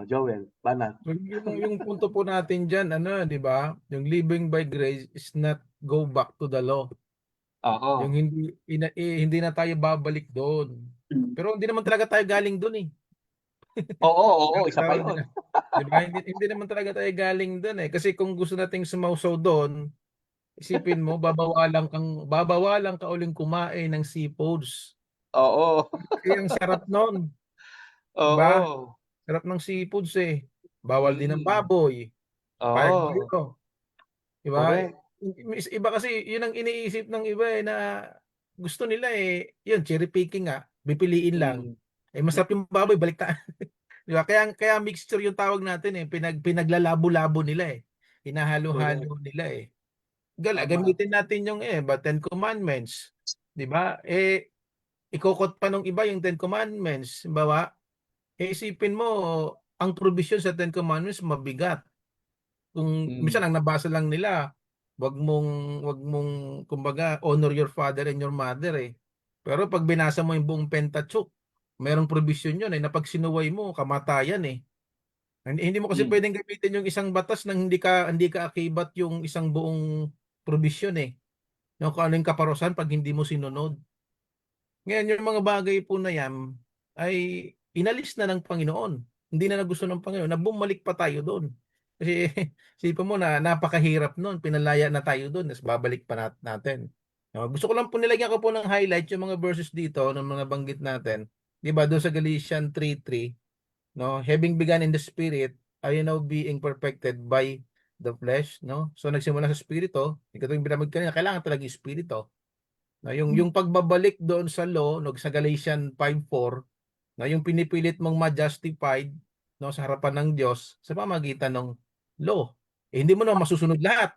Joel, banat. Yung punto po natin diyan, di ba? Yung living by grace is not go back to the law. Oo. Yung hindi na tayo babalik doon. Pero hindi naman talaga tayo galing doon eh. Oo, isa pa yun. Di ba? Hindi naman talaga tayo galing doon eh. Kasi kung gusto nating sumausaw doon, isipin mo, babawalan ka uling kumain ng seafoods. Oo. Kaya ang sarap noon. Di ba? Oo. Sarap ng seafoods eh. Bawal din ng Mm. baboy. Payag Oo. dito. Di ba? Correct. Iba kasi, yun ang iniisip ng iba eh, na gusto nila eh, yun, cherry picking nga, pipiliin lang. Mm. Masarap yung baboy, baliktad. Di ba? Kaya mixture yung tawag natin eh, pinaglalabo-labo nila eh. Correct. Hinahalo-halo nila eh. Tama. Gamitin natin yung Ten Commandments. Di ba? Ikokot pa nung iba yung Ten Commandments. Bawa, isipin mo, ang provision sa Ten Commandments mabigat. Kung minsan Mm. ang nabasa lang nila, wag mong kumbaga honor your father and your mother eh. Pero pag binasa mo yung buong Pentateuch, merong provision yun na pag sinuway mo, kamatayan eh. Hindi mo kasi Mm. pwedeng gamitin yung isang batas nang hindi ka akibat yung isang buong provision eh. Yung kung ano yung kaparusahan pag hindi mo sinunod. Ngayon, yung mga bagay po na yan ay inalis na ng Panginoon. Hindi na gusto ng Panginoon na bumalik pa tayo doon. Kasi isipin mo na napakahirap noon, pinalaya na tayo doon, tapos babalik pa natin. Gusto ko lang po nilagyan ko po ng highlight yung mga verses dito ng mga banggit natin. 'Di ba doon sa Galatians 3:3, no? Having begun in the spirit, are you now being perfected by the flesh, no? So nagsimula sa espiritu, ito yung binamag kanina, kailangan talaga yung espiritu. Na yung pagbabalik doon sa law, no, sa Galatians 5:4, na yung pinipilit mong ma-justified, no, sa harapan ng Diyos sa pamamagitan ng law. Hindi mo na masusunod lahat.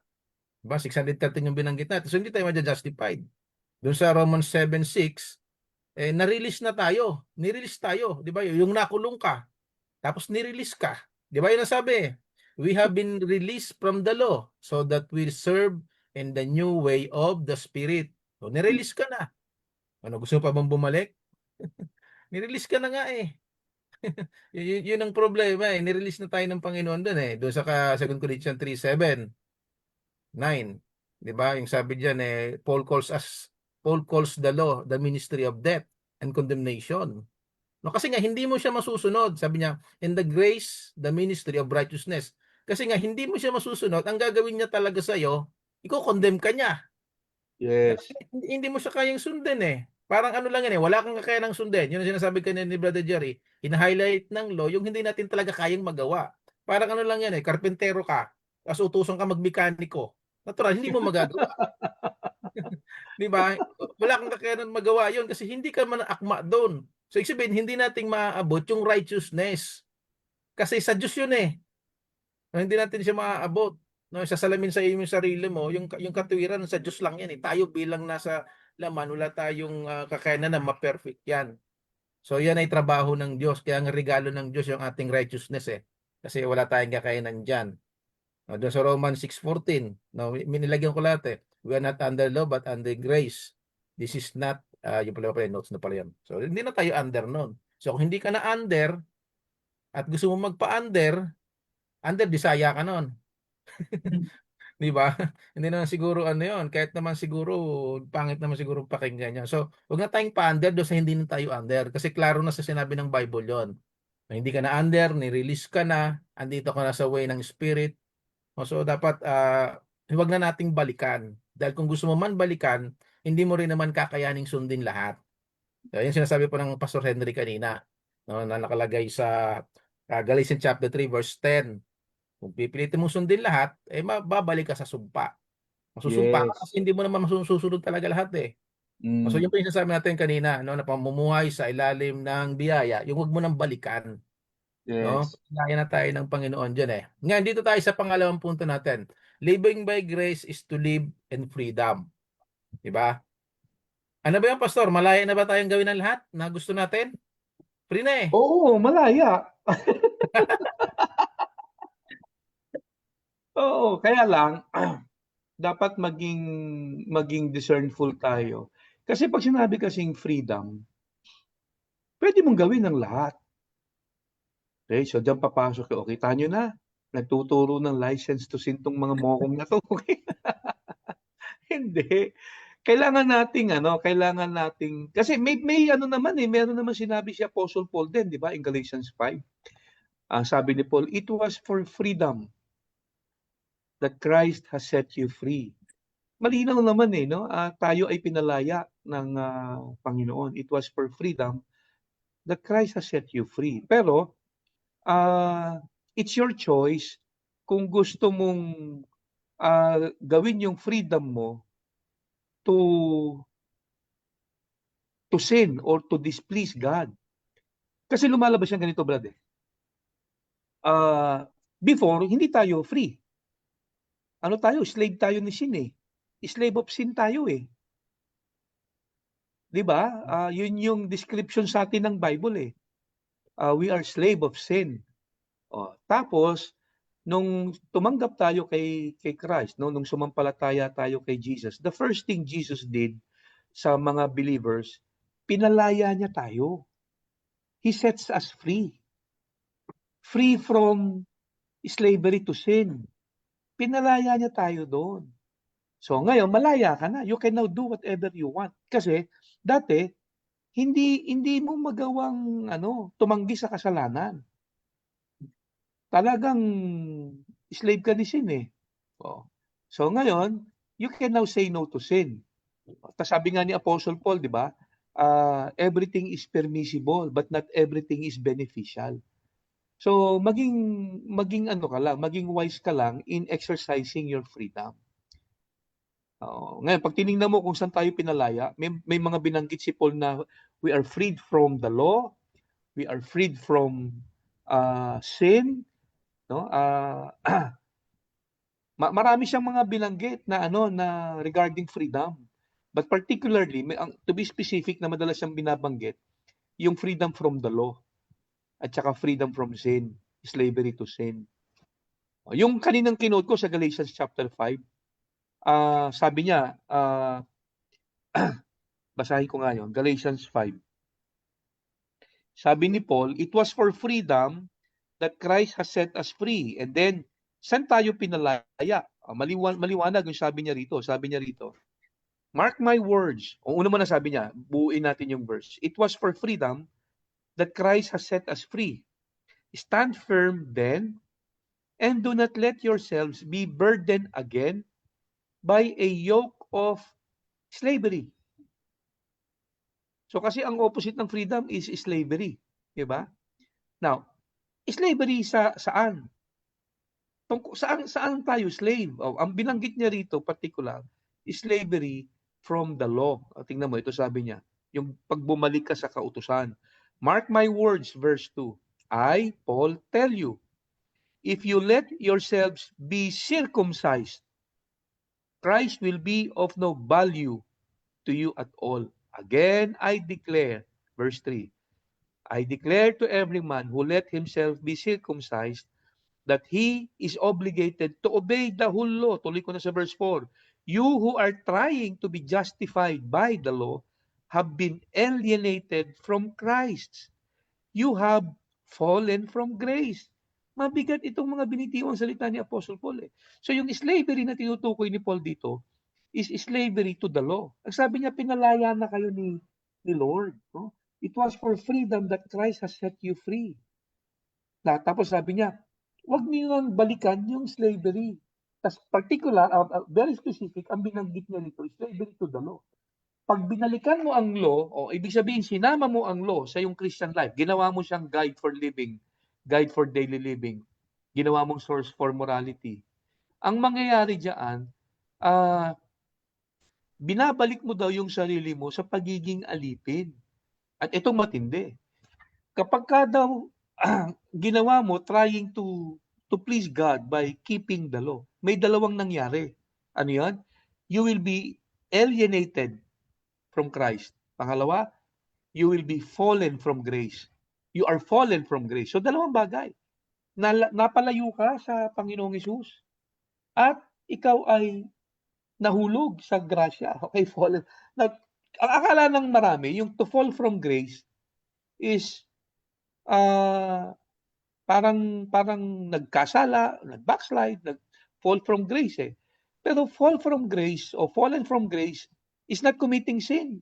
Diba? 613 yung binanggit natin. So hindi tayo ma-justified. Doon sa Romans 7:6, na-release na tayo. Ni-release tayo. Di ba? Yung nakulong ka, tapos ni-release ka. Di ba yun ang sabi? We have been released from the law so that we serve in the new way of the Spirit. So, nirelease ka na. Ano, gusto mo pa bang bumalik? Nirelease ka na nga eh. Yun ang problema eh. Nirelease na tayo ng Panginoon doon eh. Doon sa 2 Corinthians 3:7, 9. 'Di ba? Yung sabi diyan Paul calls the law the ministry of death and condemnation. No, kasi nga hindi mo siya masusunod. Sabi niya, in the grace, the ministry of righteousness. Kasi nga hindi mo siya masusunod, ang gagawin niya talaga sa iyo, i-condemn ka niya. Yes. Hindi mo siya kayang sundin eh. Parang ano lang yan eh, wala kang kakayanang sundin. Yun ang sinasabi kanina ni Brother Jerry, hina-highlight ng law yung hindi natin talaga kayang magawa. Parang ano lang yan eh, karpentero ka, tapos utusan ka magmekaniko. Natural, hindi mo magagawa. Di ba? Wala kang kakayanan magawa yun kasi hindi ka man akma doon. So, ibig sabihin, hindi nating maaabot yung righteousness. Kasi sa Diyos yun eh. No, hindi natin siya maaabot. No, sasalamin sa iyo yung sarili mo, yung katwiran sa Diyos lang yan eh. Tayo bilang nasa laman, wala tayong kakayanan na ma-perfect yan. So yan ay trabaho ng Diyos. Kaya ang regalo ng Diyos yung ating righteousness eh. Kasi wala tayong kakayanan dyan. No, doon sa Romans 6:14, no, minilagyan ko lahat eh. We are not under law but under grace. This is not, yung pala notes na pala yan. So hindi na tayo under nun. So kung hindi ka na under at gusto mo magpa-under, under, disaya ka nun. Di ba? Hindi naman siguro ano yun. Kahit naman siguro, pangit naman siguro pakinggan niya. So, huwag na tayong pa-under doon sa hindi na tayo under. Kasi klaro na sa sinabi ng Bible yon. Na hindi ka na under, ni-release ka na, andito ka na sa way ng Spirit. So, dapat, huwag na nating balikan. Dahil kung gusto mo man balikan, hindi mo rin naman kakayaning sundin lahat. So, yung sinasabi po ng Pastor Henry kanina, no, na nakalagay sa Galatians chapter 3 verse 10. Kung pipilitin mong sundin lahat, eh babalik ka sa sumpa. Masusumpa ka Yes. kasi hindi mo naman masusunod talaga lahat eh. So Mm. yun pa yung sinasabi natin kanina, no, na pamumuhay sa ilalim ng biyaya, yung huwag mo nang balikan. No? Yes. Kaya na tayo ng Panginoon dyan eh. Ngayon, dito tayo sa pangalawang punto natin. Living by grace is to live in freedom. Diba? Ano ba yung pastor? Malaya na ba tayong gawin ang lahat na gusto natin? Free na eh. Oo, malaya. Oo, kaya lang dapat maging discernful tayo. Kasi pag sinabi kasing freedom, pwede mong gawin ang lahat. Okay, so diyan papasok yung, kita nyo na, nagtuturo ng license to sin tong mga mokong na to. Hindi. Kailangan nating, kasi may ano naman eh, meron naman sinabi si Apostle Paul din, di ba, in Galatians 5. Sabi ni Paul, it was for freedom that Christ has set you free. Malinaw naman eh, no? Tayo ay pinalaya ng Panginoon. It was for freedom that Christ has set you free. Pero, it's your choice kung gusto mong gawin yung freedom mo to sin or to displease God. Kasi lumalabas yan ganito, brother. Before, hindi tayo free. Ano tayo? Slave tayo ni sin eh. Slave of sin tayo eh. 'Di ba? Yun yung description sa atin ng Bible eh. We are slave of sin. Tapos nung tumanggap tayo kay Christ, no, nung sumampalataya tayo kay Jesus, the first thing Jesus did sa mga believers, pinalaya niya tayo. He sets us free. Free from slavery to sin. Pinalaya niya tayo doon. So ngayon, malaya ka na. You can now do whatever you want. Kasi dati, hindi mo magawang tumanggi sa kasalanan. Talagang slave ka ni sin eh. So ngayon, you can now say no to sin. Tapos sabi nga ni Apostle Paul, di ba? Everything is permissible, but not everything is beneficial. So maging wise ka lang in exercising your freedom. Ngayon, pag tinignan mo kung saan tayo pinalaya, may mga binanggit si Paul na we are freed from the law, we are freed from sin, no? Marami siyang mga binanggit na na regarding freedom. But particularly, to be specific na madalas siyang binabanggit, yung freedom from the law at saka freedom from sin, slavery to sin. Yung kaninang kinote ko sa Galatians chapter 5, sabi niya, basahin ko nga yun, Galatians 5. Sabi ni Paul, it was for freedom that Christ has set us free. And then, saan tayo pinalaya? Maliwanag yung sabi niya rito. Sabi niya rito, mark my words. O una muna sabi niya, buuin natin yung verse. It was for freedom that Christ has set us free. Stand firm then, and do not let yourselves be burdened again by a yoke of slavery. So kasi ang opposite ng freedom is slavery, 'di ba? Now, slavery saan? Saan tayo slave? Oh, ang binanggit niya rito particular, slavery from the law. Tingnan mo, ito sabi niya, yung pagbumalik ka sa kautusan. Mark my words, verse 2. I, Paul, tell you, if you let yourselves be circumcised, Christ will be of no value to you at all. Again, I declare, verse 3, I declare to every man who let himself be circumcised that he is obligated to obey the whole law. Tuloy ko na sa verse 4. You who are trying to be justified by the law have been alienated from Christ. You have fallen from grace. Mabigat itong mga binitiwang salita ni Apostle Paul. So yung slavery na tinutukoy ni Paul dito is slavery to the law. Ang sabi niya, pinalaya na kayo ni Lord. No? It was for freedom that Christ has set you free. Tapos sabi niya, huwag niyo nang balikan yung slavery. Tapos particular, very specific, ang binanggit niya nito, slavery to the law. Pag binalikan mo ang law, o ibig sabihin, sinama mo ang law sa yung Christian life, ginawa mo siyang guide for living, guide for daily living, ginawa mong source for morality. Ang mangyayari diyan, binabalik mo daw yung sarili mo sa pagiging alipin. At itong matindi. Kapag ka daw ginawa mo trying to please God by keeping the law, may dalawang nangyari. Ano yan? You will be alienated from Christ. Pangalawa, you will be fallen from grace. You are fallen from grace. So dalawang bagay. Napalayo ka sa Panginoong Hesus at ikaw ay nahulog sa grasya. Okay, fallen. Now, ang akala ng marami, yung to fall from grace is parang nagkasala, nag-backslide, nag-fall from grace eh. Pero fall from grace o fallen from grace is not committing sin.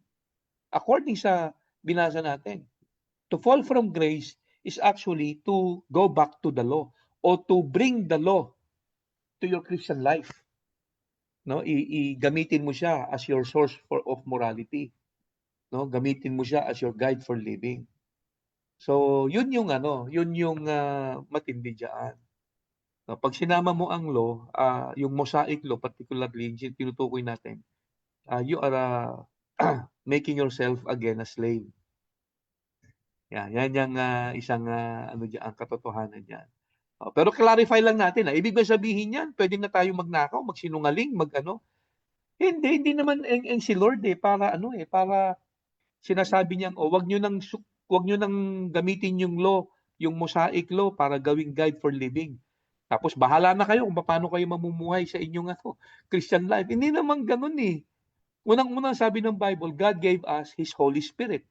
According sa binasa natin. To fall from grace is actually to go back to the law or to bring the law to your Christian life. No, gamitin mo siya as your source of morality. No, gamitin mo siya as your guide for living. So, yun yung matindi diyan. No, pag sinama mo ang law, yung Mosaic law particularly, yung tinutukoy natin, you are making yourself again a slave. Yan yung isang ang katotohanan diyan. Pero clarify lang natin, ibig ba sabihin niyan, pwede na tayo magnakaw, magsinungaling, Hindi naman ang si Lord para para sinasabi niya, wag niyo nang gamitin yung law, yung Mosaic law para gawing guide for living. Tapos bahala na kayo kung paano kayo mamumuhay sa inyong Christian life. Hindi naman ganoon eh. Unang-unang sabi ng Bible, God gave us His Holy Spirit.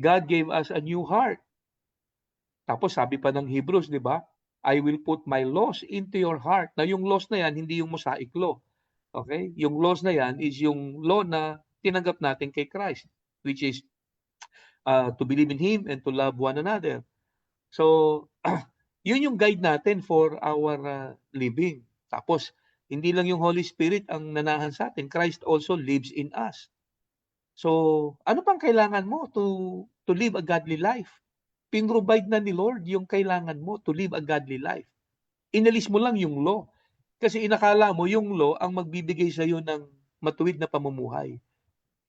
God gave us a new heart. Tapos sabi pa ng Hebrews, di ba? I will put my laws into your heart. Na yung laws na yan, hindi yung Mosaic law. Okay? Yung laws na yan is yung law na tinanggap natin kay Christ, which is to believe in Him and to love one another. So, yun yung guide natin for our living. Tapos, hindi lang yung Holy Spirit ang nanahan sa atin. Christ also lives in us. So, ano pang kailangan mo to live a godly life? Pinrovide na ni Lord yung kailangan mo to live a godly life. Inalis mo lang yung law. Kasi inakala mo yung law ang magbibigay sa iyo ng matuwid na pamumuhay.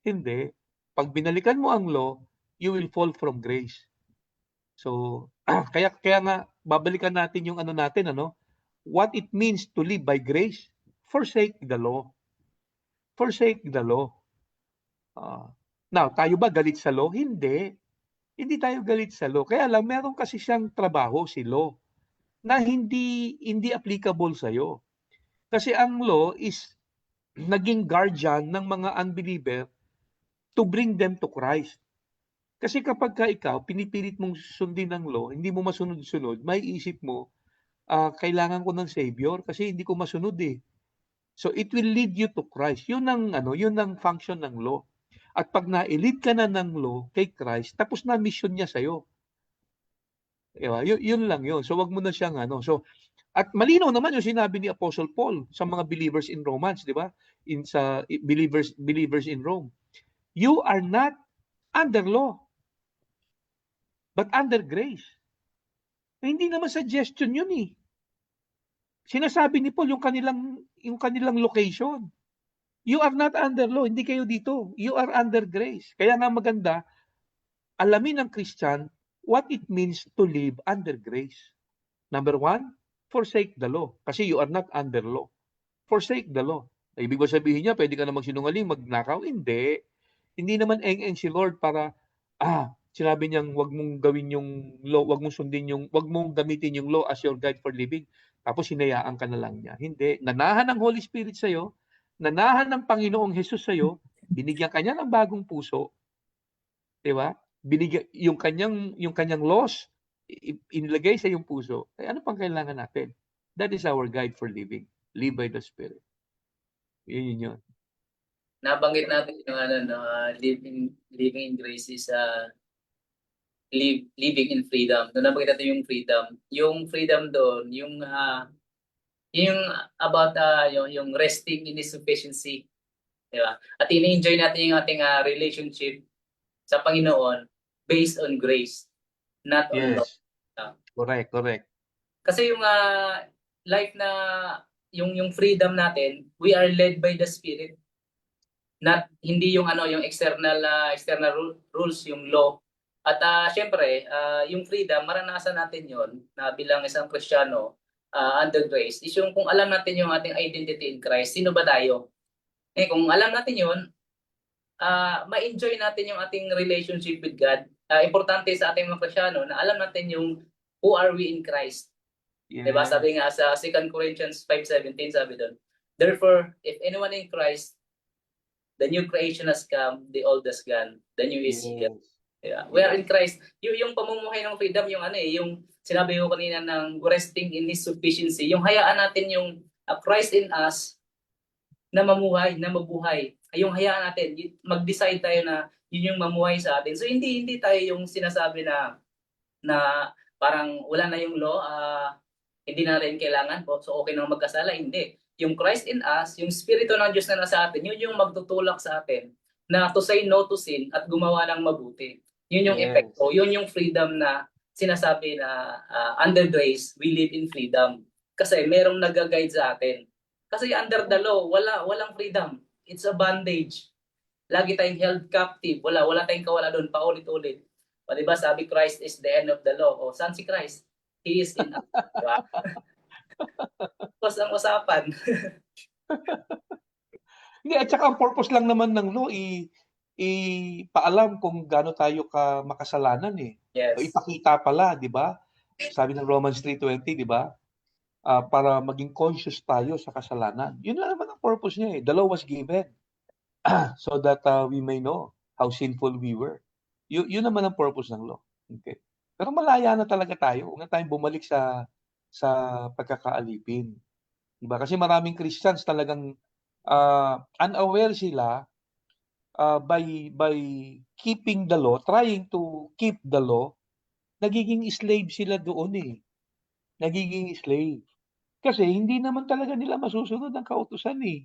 Hindi. Pag binalikan mo ang law, you will fall from grace. So, kaya nga babalikan natin yung what it means to live by grace. Forsake the law. Forsake the law. Now, tayo ba galit sa law? Hindi. Hindi tayo galit sa law. Kaya lang, meron kasi siyang trabaho, si law, na hindi applicable sa'yo. Kasi ang law is naging guardian ng mga unbeliever to bring them to Christ. Kasi kapag ka ikaw, pinipilit mong sundin ng law, hindi mo masunod-sunod, may isip mo, kailangan ko ng Savior kasi hindi ko masunod eh. So it will lead you to Christ. Yun ang function ng law. At pag na-lead ka na ng law kay Christ, tapos na mission niya sa'yo. Diba? Yun lang yun. So wag mo na siyang So, at malinaw naman yung sinabi ni Apostle Paul sa mga believers in Romans, di ba? Believers in Rome. You are not under law, but under grace. Hindi naman suggestion yun eh. Sinasabi ni Paul yung kanilang location. You are not under law, hindi kayo dito. You are under grace. Kaya nga maganda, alamin ng Christian what it means to live under grace. Number one, forsake the law. Kasi you are not under law. Forsake the law. Ibig ba sabihin niya, pwede ka na magsinungaling, magnakaw? Hindi. Hindi naman eng-eng si Lord para, sinabi niyang wag mong gawin yung law, wag mong gamitin yung law as your guide for living. Tapos hinayaan ka na lang niya. Hindi. Nanahan ng Holy Spirit sa'yo, nanahan ng Panginoong Jesus sa'yo, binigyan ka niya ng bagong puso. Di ba? Binigyan, yung kanyang laws, inilagay sa iyong puso. Ay, ano pang kailangan natin? That is our guide for living. Live by the Spirit. Yun. Nabanggit natin yung living in grace is living in freedom. Doon nabanggit natin yung freedom. Yung freedom doon, yung about yung resting in His sufficiency. Diba? At ini-enjoy natin yung ating relationship sa Panginoon based on grace, not on law. Yes. Correct. Kasi yung life na yung freedom natin, we are led by the Spirit. Not hindi yung yung external rules, yung law. At syempre, yung freedom, maranasan natin yon na bilang isang Kristiyano under grace, is yung kung alam natin yung ating identity in Christ, sino ba tayo? Kung alam natin yon, ma-enjoy natin yung ating relationship with God. Importante sa ating mga Kristiyano na alam natin yung who are we in Christ. Yes. Diba? Sabi nga sa 2 Corinthians 5:17, sabi doon, therefore, if anyone in Christ, the new creation has come, the old has gone, the new is here. Yeah. We are in Christ. Yung pamumuhay ng freedom, yung sinabi ko kanina ng resting in His sufficiency, yung hayaan natin yung Christ in us na mamuhay, na mabuhay. Yung hayaan natin, mag-decide tayo na yun yung mamuhay sa atin. So hindi tayo yung sinasabi na parang wala na yung law, hindi na rin kailangan po, so okay nang magkasala. Hindi. Yung Christ in us, yung Espiritu ng Diyos na nasa atin, yun yung magtutulak sa atin na to say no to sin at gumawa ng mabuti. Yun yung epekto, yun yung freedom na sinasabi na under grace, we live in freedom. Kasi merong nag-guide sa atin. Kasi under the law, walang freedom. It's a bondage. Lagi tayong held captive. Wala tayong kawala doon, paulit-ulit. O diba, sabi Christ is the end of the law. O saan si Christ? He is in us. Diba? Tapos ang usapan. Hindi, at saka ang purpose lang naman ng law, ipaalam kung gaano tayo ka makasalanan eh. Yes. O ipakita pala, di ba? Sabi ng Romans 3:20, di ba? Para maging conscious tayo sa kasalanan. Yun lang naman ang purpose niya eh. The law was given so that we may know how sinful we were. Yun naman ang purpose ng law. Okay. Pero malaya na talaga tayo. Huwag na tayong bumalik sa pagkakaalipin. Diba? Kasi maraming Christians talagang unaware sila by keeping the law, trying to keep the law, nagiging slave sila doon eh. Nagiging slave. Kasi hindi naman talaga nila masusunod ang kautusan eh.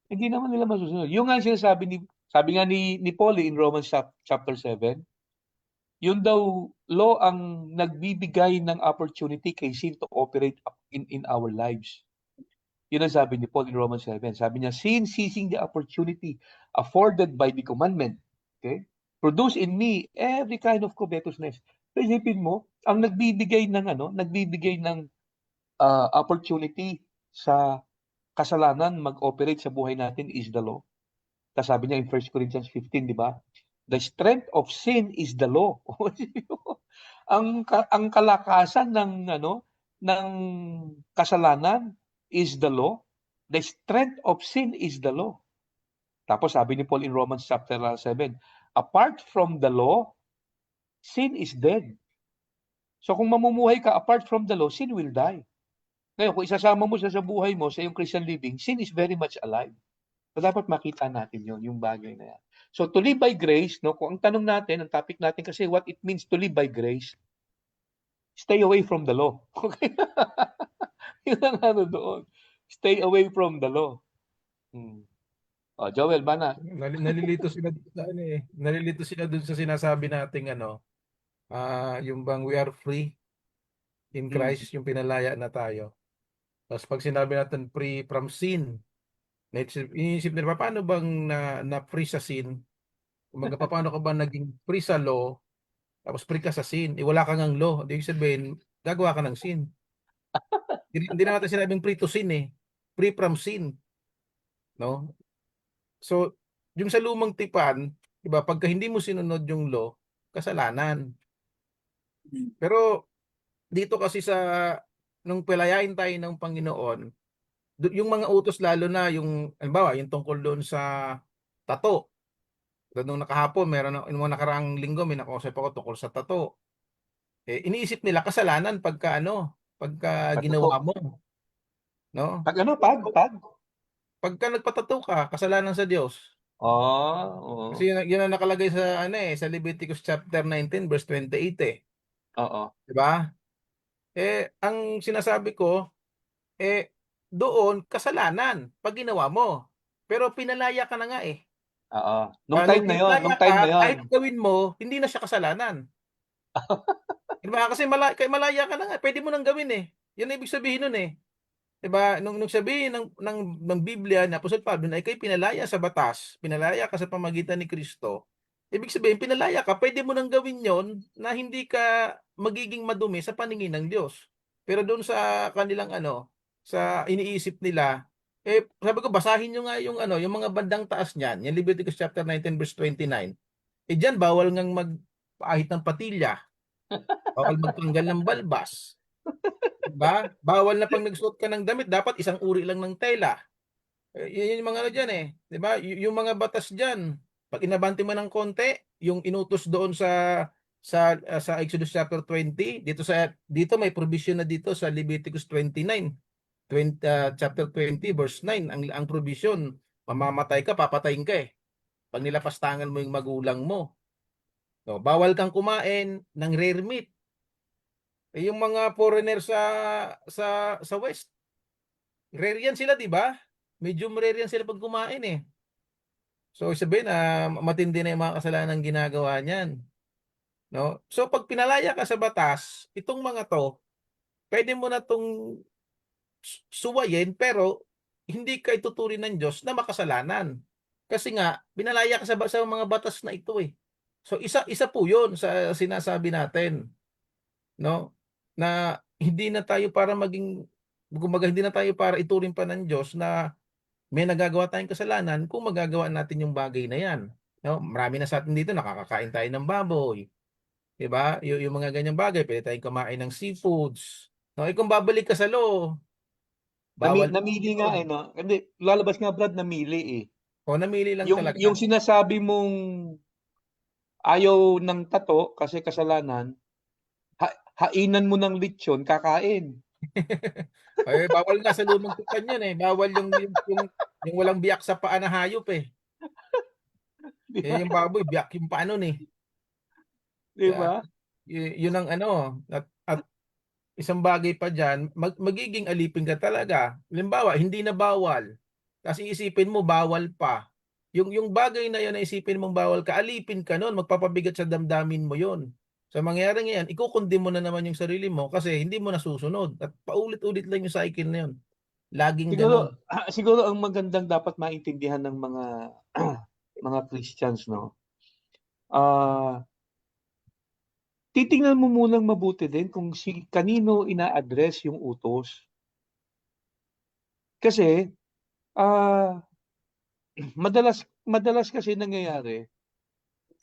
Hindi naman nila masusunod. Yung nga sinasabi sabi nga ni Paul in Romans chapter 7, yun daw law ang nagbibigay ng opportunity kay sin to operate in our lives. Yun ang sabi ni Paul in Romans 7. Sabi niya, sin seizing the opportunity afforded by the commandment, okay, produce in me every kind of covetousness. So, isipin mo, ang nagbibigay ng opportunity sa kasalanan mag-operate sa buhay natin is the law. Tapos sabi niya in 1 Corinthians 15, di ba? The strength of sin is the law. ang kalakasan ng kasalanan is the law. The strength of sin is the law. Tapos sabi ni Paul in Romans chapter 7, apart from the law, sin is dead. So kung mamumuhay ka apart from the law, sin will die. Ngayon, kung isasama mo siya sa buhay mo, sa iyong Christian living, sin is very much alive. So dapat makita natin yon, yung bagay na yan. So to live by grace, no, kung ang tanong natin, ang topic natin kasi what it means to live by grace, stay away from the law. Okay? Yun ang ano doon. Stay away from the law. Oh, Joel, bana. Nalilito sila dun sa ano eh. Nalilito sila dun sa sinasabi nating yung bang we are free in Christ, yung pinalaya na tayo. Tapos pag sinabi natin free from sin, iniisip nila, paano bang na-free sa sin? Kumbaga, paano ka ba naging free sa law, tapos free ka sa sin? Wala kang ang law. Ibig sabihin, gagawa ka ng sin. Hindi na natin sinabing free to sin eh. Free from sin. No? So, yung sa lumang tipan, diba, pagka hindi mo sinunod yung law, kasalanan. Pero dito kasi nung palayain tayo ng Panginoon, yung mga utos lalo na yung, halimbawa, yung tungkol doon sa tato. Nung nakahapon, yung mga nakaraang linggo, may nakausap ako tungkol sa tato. Iniisip nila kasalanan pagka ginawa mo. No? Pagka nagpatato ka, kasalanan sa Diyos. Oo. Kasi yun ang nakalagay sa Leviticus chapter 19 verse 28 eh. Oo. 'Di ba? Ang sinasabi ko doon kasalanan pag ginawa mo. Pero pinalaya ka na nga eh. Oo. Nung time na yon. Kahit gawin mo, hindi na siya kasalanan. Diba? Kasi malaya ka na nga, pwede mo nang gawin eh. Yan ang ibig sabihin nun eh. Diba? Nung sabihin ng Biblia na Apostol Pablo na ikay pinalaya sa batas, pinalaya ka sa pamagitan ni Kristo, ibig sabihin, pinalaya ka, pwede mo nang gawin yon na hindi ka magiging madumi sa paningin ng Diyos. Pero doon sa kanilang sa iniisip nila, sabi ko, basahin nyo nga yung mga bandang taas niyan, yung Leviticus chapter 19 verse 29. Diyan, bawal ngang magpaahit ng patilya, bawal magtanggal ng balbas. Diba? Bawal na pag nagsuot ka ng damit, dapat isang uri lang ng tela. Yun yung mga dyan eh. Diba? Yung mga batas dyan, pag inabante mo ng konti, yung inutos doon sa Exodus chapter 20, dito may provision na dito sa Leviticus 29, chapter 20 verse 9, ang provision, mamamatay ka, papatayin ka eh. Pag nilapastangan mo yung magulang mo. No, bawal kang kumain ng rare meat. Yung mga foreigner sa West, rare yan sila, di ba? Medium rare yan sila pag kumain eh. So, sabihin matindi na yung mga kasalanan ginagawa niyan. No? So, pag pinalaya ka sa batas, itong mga to, pwede mo na itong suwayin, pero hindi ka ituturing ng Diyos na makasalanan. Kasi nga, pinalaya ka sa mga batas na ito eh. So, isa po yun sa sinasabi natin. No? Na hindi na tayo para hindi na tayo para ituring pa ng Diyos na may nagagawa tayong kasalanan kung magagawa natin yung bagay na yan. No? Marami na sa atin dito nakakakain tayo ng baboy. Diba? Yung mga ganyang bagay, pwede tayong kumain ng seafoods. No? Kung babalik ka sa law, bawal. Namili nga eh, no? Hindi, lalabas nga Brad, namili eh. Namili lang talaga. Yung sinasabi mong ayaw ng tato kasi kasalanan, hainan mo ng lechon, kakain. Bawal nga sa lumang tipan yan eh. Bawal yung walang biyak sa paa na hayop eh. Diba? Yung baboy, biyak yung paa nun eh. Diba? Yun ang at isang bagay pa dyan, magiging alipin ka talaga. Halimbawa, hindi na bawal. Kasi isipin mo, bawal pa. Yung bagay na yun na isipin mong bawal ka, alipin ka nun, magpapabigat sa damdamin mo yun. Sa mangyari ngayon, ikukundi mo na naman yung sarili mo kasi hindi mo nasusunod. At paulit-ulit lang yung cycle na yun. Laging ganun. Siguro ang magandang dapat maintindihan ng mga mga Christians, no? Titingnan mo munang mabuti din kung kanino ina-address yung utos. Kasi madalas kasi nangyayari,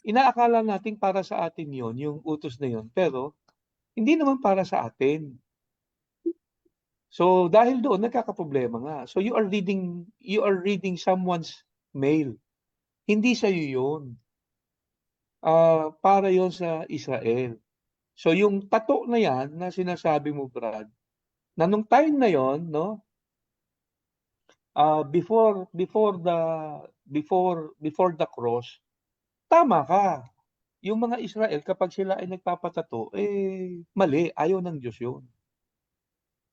inaakala natin para sa atin yon, yung utos na yon, pero hindi naman para sa atin. So dahil doon nagkakaproblema nga. So you are reading someone's mail. Hindi sa'yo yun. Para yon sa Israel. So yung tato na yan na sinasabi mo, Brad, na nung time na yon, no, before the cross, tama ka. Yung mga Israel kapag sila ay nagpapatato, mali, ayaw ng Diyos yun.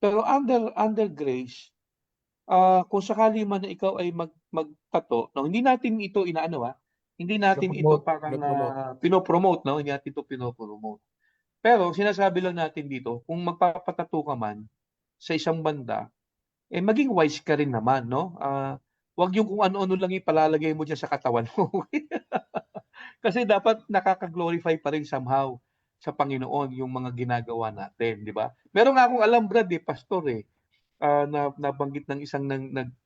Pero under grace, kung sakali man na ikaw ay magtato, no, hindi natin ito inaano hindi natin ito Pinopromote, parang pinopromote. pinopromote, no, hindi natin ito pinopromote. Pero sinasabi lang natin dito, kung magpapatato ka man sa isang banda, maging wise ka rin naman, no? Wag yung kung ano-ano lang ipalalagay mo diyan sa katawan mo. Kasi dapat nakaka-glorify pa rin somehow sa Panginoon yung mga ginagawa natin, di ba? Meron nga akong alam, Brad, pastor na nabanggit ng isang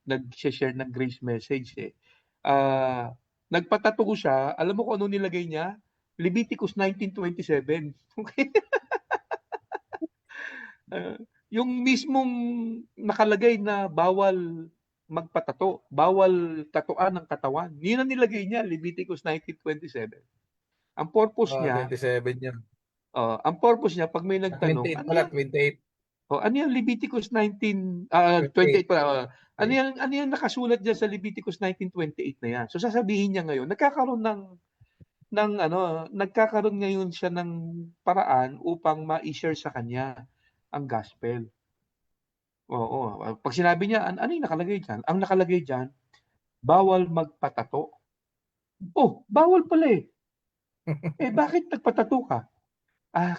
nag-share ng grace message Ah, nagpatato siya, alam mo kung ano nilagay niya? Leviticus 19:27. Okay? Ah, yung mismong nakalagay na bawal magpatato, bawal tatuan ng katawan. Yun ang nilagay niya, Leviticus 19:27. Ang purpose niya, 27 yan. ang purpose niya pag may nagtanong, 28 pala, 28. ano yan Leviticus 28. 28 pala. Ano yan nakasulat diyan sa Leviticus 19:28 na yan. So sasabihin niya ngayon, nagkakaroon ngayon siya ng paraan upang ma-share sa kanya ang gospel. Oo. Pag sinabi niya, ano yung nakalagay diyan? Ang nakalagay diyan, bawal magpatato. Oh, bawal pala eh. Bakit nagpatato ka?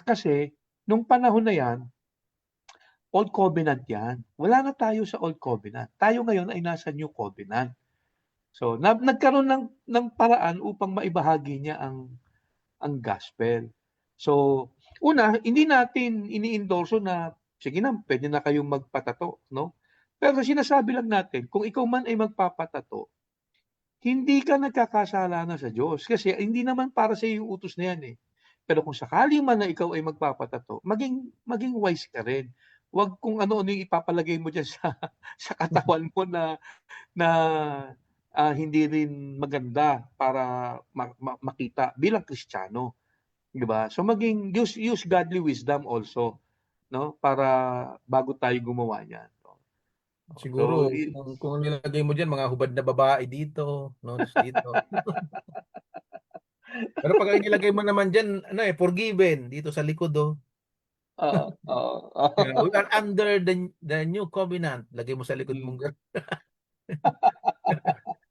Kasi nung panahon na yan, Old Covenant yan. Wala na tayo sa Old Covenant. Tayo ngayon ay nasa New Covenant. So, nagkaroon ng paraan upang maibahagi niya ang gospel. So, una, hindi natin ini-endorso na sige na, pwede na kayong magpatato, no? Pero sinasabi lang natin, kung ikaw man ay magpapatato, hindi ka nagkakasala na sa Diyos. Kasi hindi naman para sa iyo yung utos na yan Pero kung sakali man na ikaw ay magpapatato, maging wise ka rin. Huwag kung ano-ano yung ipapalagay mo diyan sa sa katawan mo na hindi rin maganda para makita bilang Kristiyano, 'di ba? So use godly wisdom also, no? Para bago tayo gumawa niyan. So, Siguro, kung nilagay mo dyan, mga hubad na babae dito, no, dito. Pero pag ang nilagay mo naman dyan, forgiven, dito sa likod, oh. oo, oo. We are under the new covenant. Lagay mo sa likod mong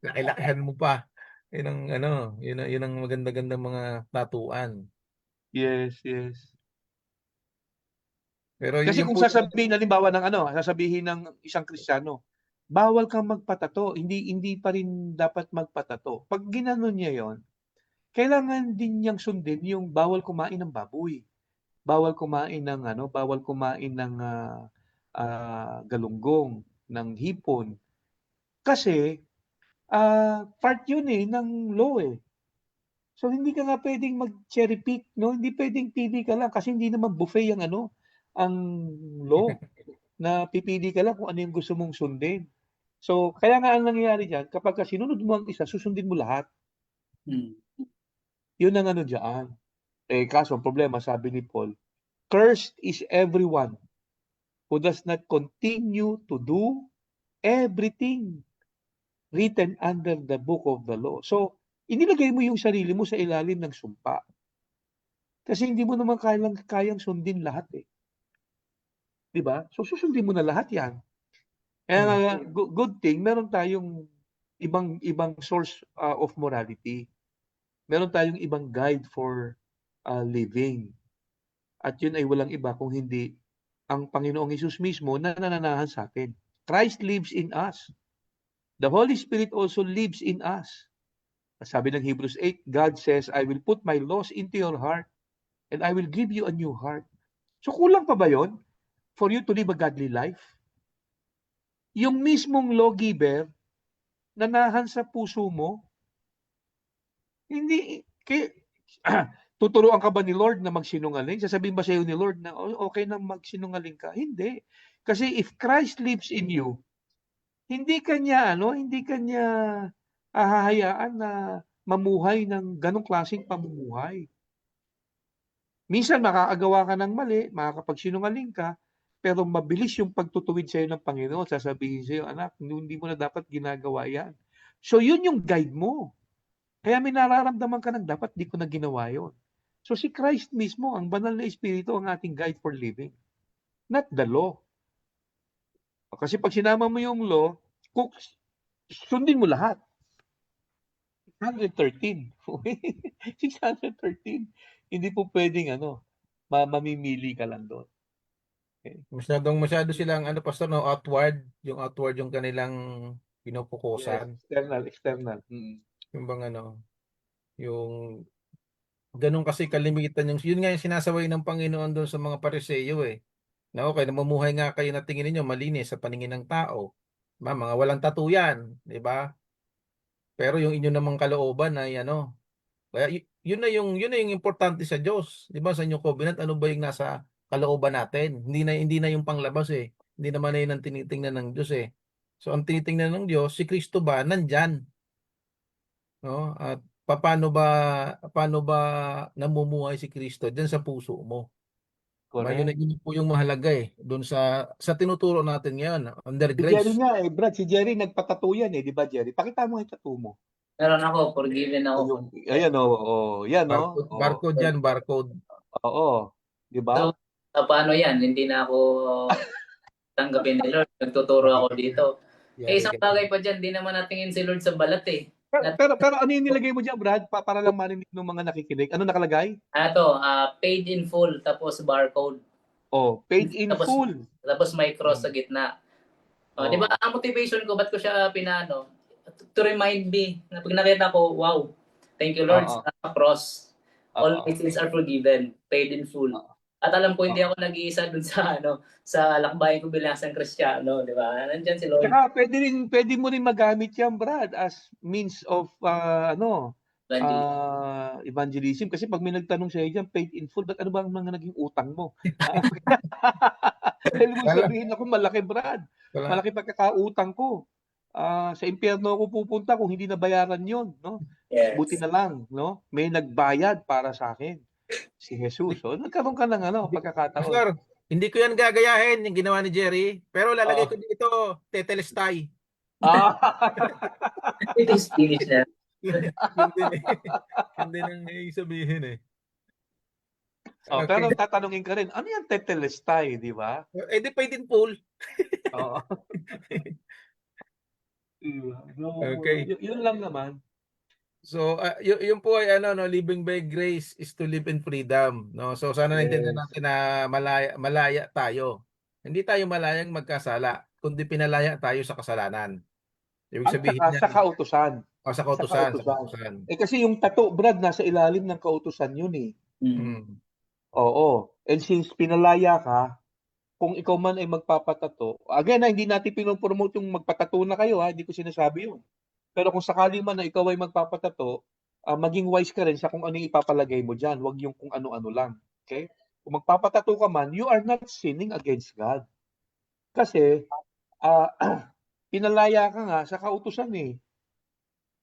laki-lakihan mo pa. Yun ang yun ang maganda-gandang mga tatuan. Yes, yes. Pero Kasi yun kung po yung sasabihin halimbawa sasabihin ng isang Kristiyano, bawal kang magpatato, hindi pa rin dapat magpatato. Pag ginanon niya 'yon, kailangan din niyang sundin yung bawal kumain ng baboy, bawal kumain ng galunggong, ng hipon. Kasi part 'yun ng law So hindi ka nga pwedeng mag-cherry pick, no? Hindi pwedeng pili ka lang kasi hindi naman buffet ang law. Na pipili ka lang kung ano yung gusto mong sundin. So, kaya nga ang nangyayari diyan, kapagka sinunod mo ang isa, susundin mo lahat. Hmm. Yun ang ano diyan. Kaso ang problema, sabi ni Paul, cursed is everyone who does not continue to do everything written under the book of the law. So, inilagay mo yung sarili mo sa ilalim ng sumpa. Kasi hindi mo naman kayang sundin lahat 'Di ba? So, susundin mo na lahat yan. Kaya good thing meron tayong ibang source of morality. Meron tayong ibang guide for living. At yun ay walang iba kung hindi ang Panginoong Hesus mismo na nananahan sa atin. Christ lives in us. The Holy Spirit also lives in us. Sabi ng Hebrews 8, God says, I will put my laws into your heart and I will give you a new heart. So kulang pa ba yon for you to live a godly life? Yung mismong lawgiver nanahan sa puso mo, hindi, tuturuan ka ba ni Lord na magsinungaling? Sasabihin ba sa iyo ni Lord na okay na magsinungaling ka? Hindi. Kasi if Christ lives in you, hindi kanya hahayaan na mamuhay ng ganong klaseng pamumuhay. Minsan makakagawa ka ng mali, makakapagsinungaling ka, pero mabilis yung pagtutuwid sa'yo ng Panginoon. Sasabihin sa'yo, anak, hindi mo na dapat ginagawa yan. So yun yung guide mo. Kaya may nararamdaman ka ng dapat di ko na ginawa yun. So si Christ mismo, ang banal na Espiritu, ang ating guide for living. Not the law. Kasi pag sinama mo yung law, sundin mo lahat. 613. 613. Hindi po pwedeng mamimili ka lang doon. Okay. Masyado silang pastor, no, outward yung kanilang Yes, pinupukusan. external. Yung bang yung ganun kasi kalimitan yun nga yung sinasaway ng Panginoon doon sa mga Pariseo na okay, namumuhay nga kayo na tingin niyo malinis sa paningin ng tao. Mga walang tatuyan, di ba? Pero yung inyo namang kalooban ay kaya yun na yung importante sa Diyos. Di ba sa inyong covenant, ano ba yung nasa kalooban natin? Hindi na yung panglabas Hindi naman na yun ang tinitingnan ng Diyos So ang tinitingnan ng Diyos, si Kristo ba nandyan? No? At paano ba namumuhay si Kristo diyan sa puso mo? Correct. Yun po yung mahalaga doon sa tinuturo natin ngayon under Si Jerry grace. nga Brad, si Jerry nagpatattoo yan di ba Jerry? Pakita mo yung tattoo mo. Meron ako, forgiven ako. Ayan yan Barcode yan, barcode. Oo, di ba? So, paano yan? Hindi na ako tanggapin ni Lord. Nagtuturo ako dito. Isang bagay pa dyan, di naman natingin si Lord sa balat Pero ano yung nilagay mo dyan, Brad? Para lang marinig ng mga nakikinig. Ano nakalagay? Paid in full, tapos barcode. Paid in full. Tapos may cross sa gitna. Di ba, ang motivation ko, ba't ko siya pinano? To remind me, na pag nakita ko, wow, thank you Lord sa cross. All my sins are forgiven, paid in full. At alam ko, hindi ako nag-iisa dun sa lakbayin ko bilang isang Kristiyano, di ba? Nandiyan si Lord. Saka pwede mo rin magamit yan, Brad, as means of evangelism. Kasi pag may nagtanong sa'yo dyan, paid in full, ba't ano ba ang mga naging utang mo? Dahil mo sabihin ako, malaki, Brad. Malaki pagkakautang ko. Sa impyerno ako pupunta kung hindi nabayaran yon, no? Yes. Buti na lang, no? May nagbayad para sa akin. Si Jesus. So, nagkaroon ka ng pagkakataon. Sir, hindi ko yan gagayahin yung ginawa ni Jerry, pero lalagay ko dito tetelestay. It is finished na. Yun din ang sabihin Okay. Pero tatanungin ka rin, ano yung tetelestay, di ba? Di paid in full. Oo. Okay. Yun lang naman. So, yun po ay living by grace is to live in freedom, no? So sana naintindihan natin na malaya tayo. Hindi tayo malayang magkasala, kundi pinalaya tayo sa kasalanan. Ibig sabihin sa kautusan. Sa kautusan. Kasi yung tattoo, Brad, nasa ilalim ng kautusan yun Oo. And since pinalaya ka, kung ikaw man ay magpapatato, again, hindi natin pinopromote yung magpatato na kayo, hindi ko sinasabi yun. Pero kung sakali man na ikaw ay magpapatato, maging wise ka rin sa kung ano yung ipapalagay mo dyan. Huwag yung kung ano-ano lang. Okay? Kung magpapatato ka man, you are not sinning against God. Kasi, pinalaya ka nga sa kautusan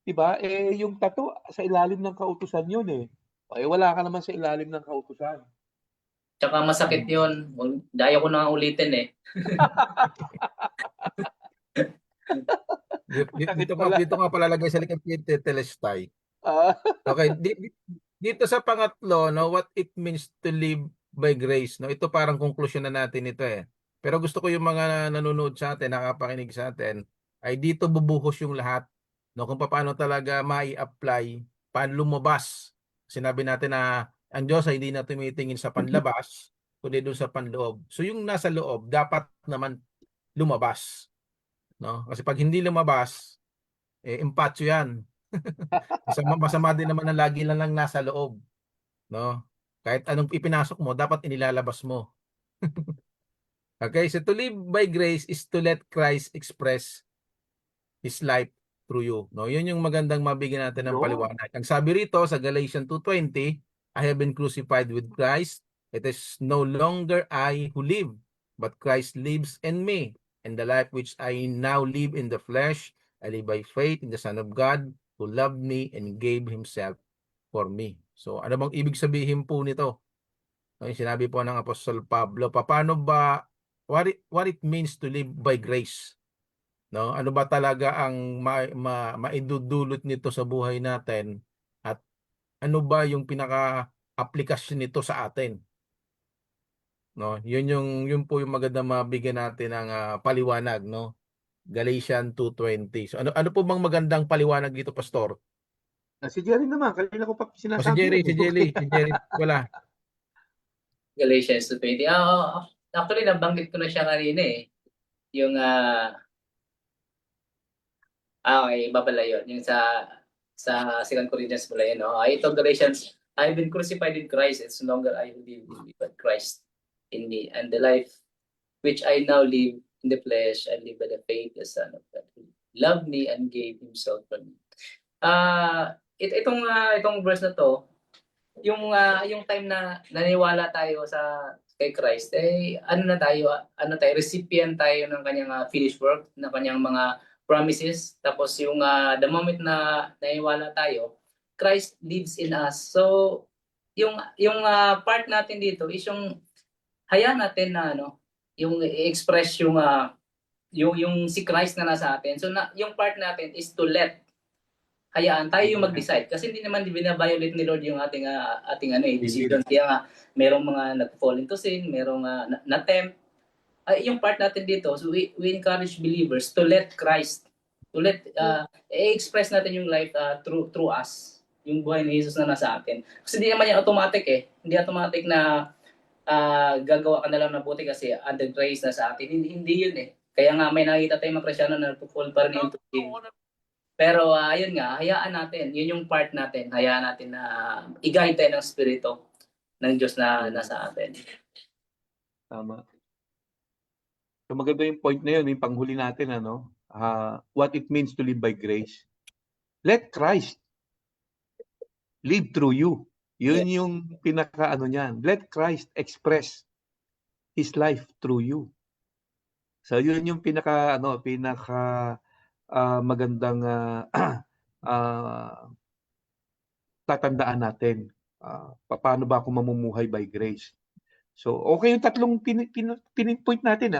Diba? Yung tattoo, sa ilalim ng kautusan yun wala ka naman sa ilalim ng kautusan. Tsaka masakit yun. Daya ko na ulitin Dito nga palalagay sa likod ng tetelestay. Okay, dito sa pangatlo, what it means to live by grace, ito parang konklusyon na natin ito Pero gusto ko yung mga nanonood sa atin, nakapakinig sa atin, ay dito bubuhos yung lahat, kung paano talaga mai-apply, paano lumabas. Sinabi natin na ang Diyos ay hindi na tumitingin sa panlabas, kundi doon sa panloob. So yung nasa loob, dapat naman lumabas. No? Kasi pag hindi lumabas, impatso yan. Masama din naman na lagi lang nasa loob. No? Kahit anong ipinasok mo, dapat inilalabas mo. Okay, so to live by grace is to let Christ express His life through you. No, yun yung magandang mabigyan natin ng paliwanag. Ang sabi rito sa Galatians 2:20, I have been crucified with Christ. It is no longer I who live, but Christ lives in me. And the life which I now live in the flesh, I live by faith in the Son of God, who loved me and gave himself for me. So ano bang ibig sabihin po nito? Yung sinabi po ng Apostol Pablo, paano ba what it means to live by grace? No? Ano ba talaga ang maidudulot nito sa buhay natin at ano ba yung pinaka-aplikasyon nito sa atin? No? Yun po yung magandang mabigyan natin ng paliwanag, no? Galatians 2:20. So ano po bang magandang paliwanag dito, Pastor? Si Jerry naman, kanina ko pa O si sinasabi yan. si Jerry wala. Galatians 2:20. Actually, nabanggit ko na siya kanina eh. Yung, okay, iba pala yun. Yung sa 2 Corinthians pala yun. No? Ito, Galatians, I've been crucified with Christ. It's no longer I who live, but Christ in me. And the life which I now live in the flesh, I live by the faith of the Son of God who loved me and gave himself for me. Itong verse na to, yung time na naniwala tayo kay Christ, ano tayo, recipient tayo ng kanyang finished work, ng kanyang mga promises. Tapos yung the moment na naniwala tayo, Christ lives in us. So yung part natin dito is yung hayaan natin na yung i-express yung si Christ na nasa atin. So yung part natin is to hayaan tayo yung mag-decide kasi hindi naman bina-violate ni Lord yung ating decision. Kaya nga merong mga nag-fall into sin, merong na-tempt. Yung part natin dito, so we encourage believers to let Christ, express natin yung life through us, yung buhay ni Jesus na nasa atin. Kasi hindi naman yan automatic Hindi automatic na gagawa ka na lang na buti kasi under grace na sa atin. Hindi yun Kaya nga may nakita tayong mga Kristyano na nagpo-fall pa rin into sin. Pero ayun nga, hayaan natin. Yun yung part natin. Hayaan natin na i-guide tayo ng Espiritu ng Diyos na nasa atin. Tama. So maganda yung point na yun, yung panghuli natin, what it means to live by grace. Let Christ live through you. Yun yung pinaka niyan. Let Christ express His life through you. So yun yung pinaka magandang tatandaan natin. Paano ba ako mamumuhay by grace? So, okay yung tatlong pinpoint natin.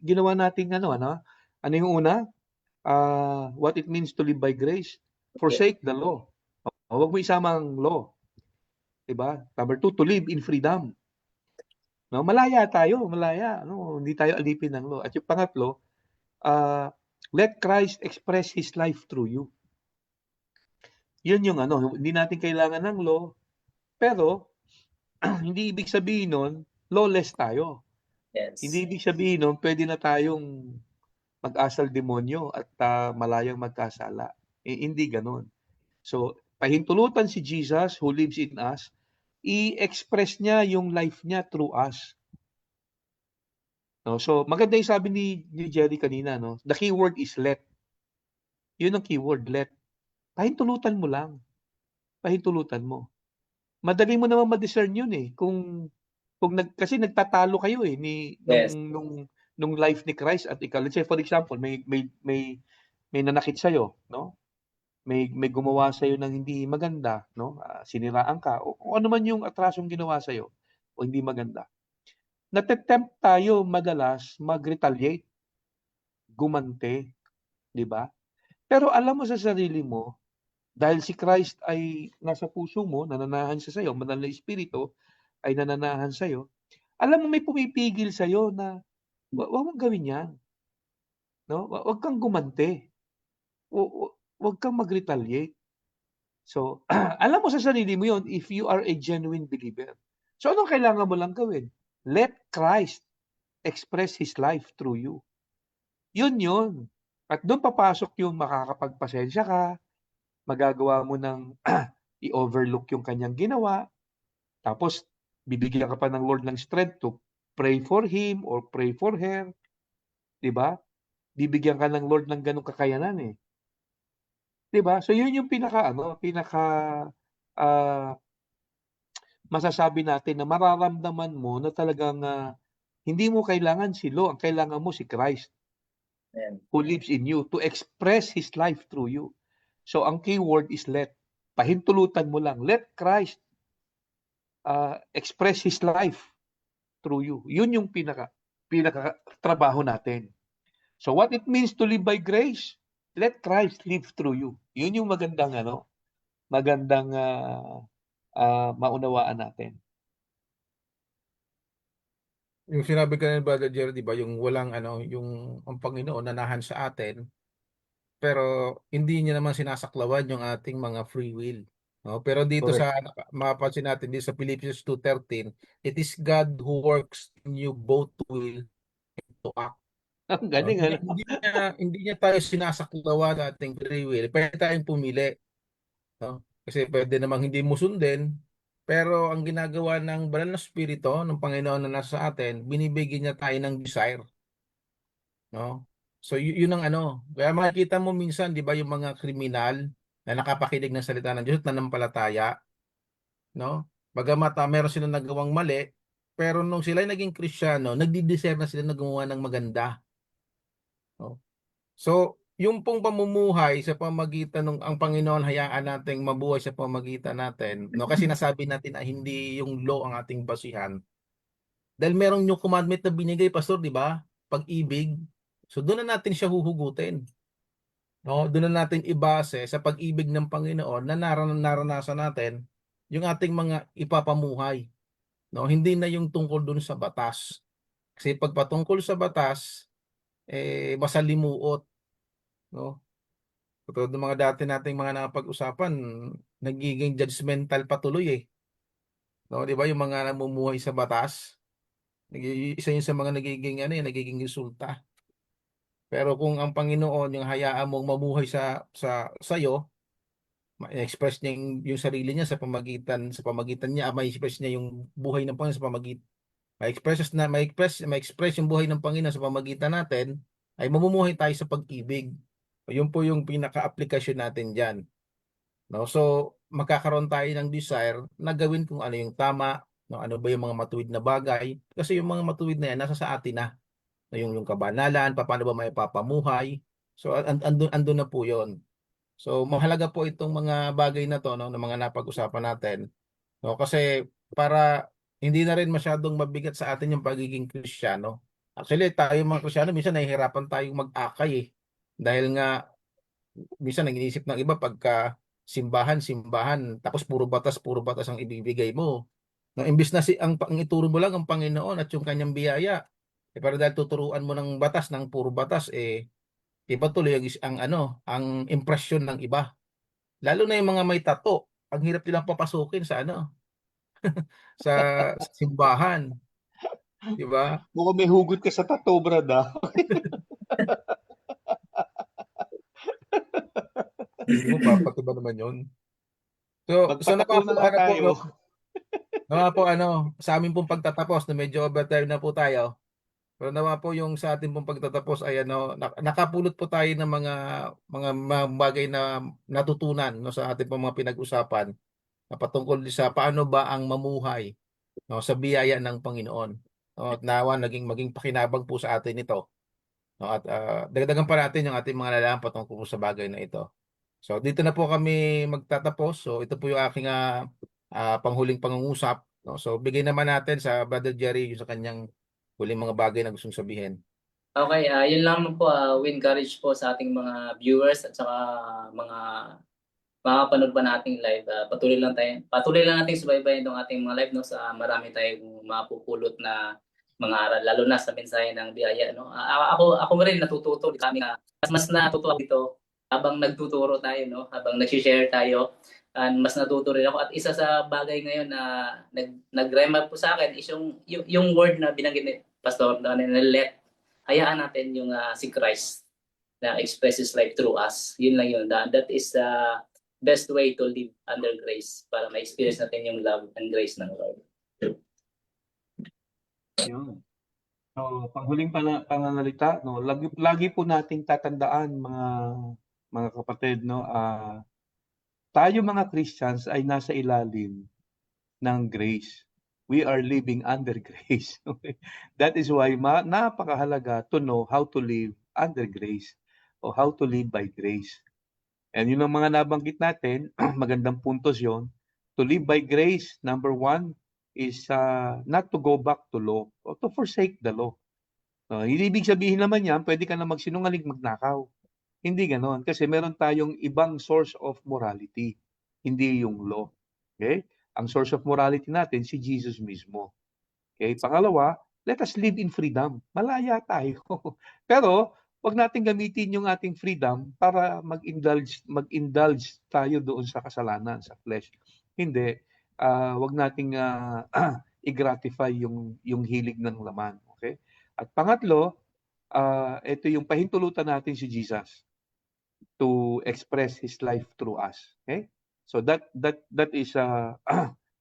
Ginawa natin ano yung una? What it means to live by grace. Forsake the law. Huwag mo isama ang law. Diba? Number 2, to live in freedom. No, malaya tayo. Hindi tayo alipin ng law. At yung pangatlo, let Christ express His life through you. Yun yung hindi natin kailangan ng law, pero hindi ibig sabihin nun, lawless tayo. Yes. Hindi ibig sabihin nun, pwede na tayong mag-asal demonyo at malayang magkasala. Hindi ganun. So, pahintulutan si Jesus who lives in us, i-express niya yung life niya through us. No? So, maganda yung sabi ni Jerry kanina, the key word is let. Yun ang keyword, let. Pahintulutan mo lang. Pahintulutan mo. Madali mo naman ma-discern yun kasi nagtatalo kayo nung life ni Christ at ikaw. Let's say for example, may nanakit sa iyo, no? May gumawa sa iyo ng hindi maganda, no? Siniraan ka o ano man yung atrasong ginawa sa iyo o hindi maganda. Nate-tempt tayo madalas mag-retaliate, gumante, 'di ba? Pero alam mo sa sarili mo, dahil si Christ ay nasa puso mo, nananahan siya sa iyo, banal na Espiritu ay nananahan sa iyo, alam mo may pumipigil sa iyo na wag mong gawin 'yan. No? Wag kang gumante. Wag kang mag-retaliate. So, alam mo sa sarili mo 'yon if you are a genuine believer. So, anong kailangan mo lang gawin? Let Christ express His life through you. Yun. At doon papasok yung makakapagpasensya ka, magagawa mo ng i-overlook yung kanyang ginawa, tapos bibigyan ka pa ng Lord ng strength to pray for him or pray for her. Diba? Bibigyan ka ng Lord ng ganong kakayanan Diba? So yun yung pinaka masasabi natin na mararamdaman mo na talagang hindi mo kailangan si law, ang kailangan mo si Christ. Amen. Who lives in you to express His life through you. So ang keyword is let. Pahintulutan mo lang. Let Christ express His life through you. Yun yung pinaka trabaho natin. So what it means to live by grace? Let Christ live through you. Yun yung magandang maunawaan natin. Yung sinabi ka ni Brother Jerry, di ba, yung walang yung ang Panginoon nanahan sa atin, pero hindi niya naman sinasaklawan yung ating mga free will. No? Pero dito Correct. sa mapapansin natin dito sa Philippians 2:13, it is God who works in you both to will and to act. Ang No? galing, ano? Hindi niya tayo sinasaklawan sa ating free will. Pwede tayong pumili. No? Kasi pwede namang hindi mo sundin, pero ang ginagawa ng banal na spirito ng Panginoon na nasa atin, binibigyan niya tayo ng desire, no? So yun ang kaya makikita mo minsan, 'di ba, yung mga kriminal na nakapakinig ng salita ng Diyos at nanampalataya, no? Bagamat meron silang nagawang mali, pero nung sila ay naging Kristiyano, nagdi-deserve na sila na gumawa ng maganda, no? So, yung pong pamumuhay sa pamagitan ng ang Panginoon hayaan nating mabuhay sa pamagitan natin, no? Kasi nasabi natin na hindi yung law ang ating basihan. Dahil merong new commandment na binigay, pastor, di ba? Pag-ibig. So, doon na natin siya huhugutin. No? Doon na natin ibase sa pag-ibig ng Panginoon na naranasan natin yung ating mga ipapamuhay. No? Hindi na yung tungkol doon sa batas. Kasi pag patungkol sa batas, masalimuot. No? Katulad ng mga dati nating mga napag-usapan, nagiging judgmental patuloy eh. No, 'di ba yung mga namumuhay sa batas, isa yun sa mga nagiging resulta. Pero kung ang Panginoon yung hayaan mong mamuhay sa iyo, ma-express niya yung sarili niya sa pamagitan niya, ma-express niya yung buhay ng Panginoon sa pamagitan ma-express yung buhay ng Panginoon sa pamagitan natin, ay mamumuhay tayo sa pag-ibig. Yun po yung pinaka-aplikasyon natin diyan. No? So, magkakaroon tayo ng desire na gawin kung ano yung tama, no? Ano ba yung mga matuwid na bagay. Kasi yung mga matuwid na yan, nasa sa atin na. No, yung kabanalan, paano ba may papamuhay. So, andun na po yon. So, mahalaga po itong mga bagay na to, no, ng mga napag-usapan natin. No? Kasi para hindi na rin masyadong mabigat sa atin yung pagiging Kristiyano. Actually, tayo mga Kristiyano, minsan nahihirapan tayong mag-akay eh. Dahil nga minsan ang iniisip ng iba pagka simbahan, tapos puro batas ang ibibigay mo. No, imbis na ang ituro mo lang ang Panginoon at yung kanyang biyaya. Pero dahil tuturuan mo ng batas, ng puro batas, iba tuloy ang impresyon ng iba. Lalo na yung mga may tato. Ang hirap nilang papasukin sa simbahan. Di ba? Mukhang may hugot ka sa tattoo, brad, ah. Hindi mo papatiba naman yun. So Magpatato na nga tayo. sa amin pong pagtatapos na medyo overtime na po tayo. Pero nawa po yung sa atin pong pagtatapos ay nakapulot po tayo ng mga bagay na natutunan sa ating pong mga pinag-usapan na patungkol sa paano ba ang mamuhay sa biyaya ng Panginoon. No, at nawa maging pakinabang po sa atin ito. No, at dagdagan pa natin yung ating mga lalaman patungkol po sa bagay na ito. So dito na po kami magtatapos. So ito po yung aking panghuling pangungusap. No? So bigay naman natin sa Brother Jerry yung sa kanyang huling mga bagay na gustong sabihin. Okay, yun lang po, we encourage po sa ating mga viewers at saka mga makakapanood ba nating live. Patuloy lang nating subaybayan itong ating mga live, no, sa marami tayong mapupulot na mga aral, lalo na sa mensahe ng biyaya, no. Ako rin natututo kami na mas natutuwa dito habang nagtuturo tayo, no, habang nag-share tayo. And mas natuto rin ako, at isa sa bagay ngayon na nag-remark po sa akin is yung word na binanggit ni Pastor na let. Hayaan natin yung si Christ na expresses life through us. Yun lang yun. That is the best way to live under grace para ma-experience natin yung love and grace ng Lord. Yun. So, panghuling pangangalita, no, lagi po nating tatandaan, mga kapatid, no, tayo mga Christians ay nasa ilalim ng grace. We are living under grace. Okay? That is why napakahalaga to know how to live under grace or how to live by grace. And yun ang mga nabanggit natin, magandang puntos yon. To live by grace, number 1, is not to go back to law or to forsake the law. Hindi ibig sabihin naman yan, pwede ka na magsinungaling, magnakaw. Hindi ganon. Kasi meron tayong ibang source of morality. Hindi yung law. Okay? Ang source of morality natin, si Jesus mismo. Okay? Pangalawa, let us live in freedom. Malaya tayo. Pero, wag natin gamitin yung ating freedom para mag-indulge tayo doon sa kasalanan, sa flesh. Hindi. Wag nating i-gratify yung hilig ng laman. Okay? At pangatlo, ito yung pahintulutan natin si Jesus to express His life through us. Okay? So that is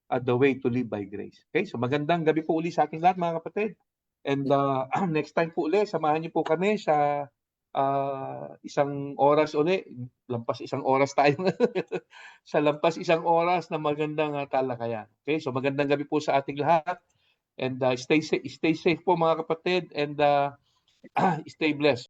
the way to live by grace. Okay? So magandang gabi po uli sa ating lahat, mga kapatid. And next time po uli, samahan niyo po kami sa isang oras uli. Lampas isang oras tayo. Sa lampas isang oras na magandang talakayan. Okay? So magandang gabi po sa ating lahat. And stay safe po, mga kapatid, and stay blessed.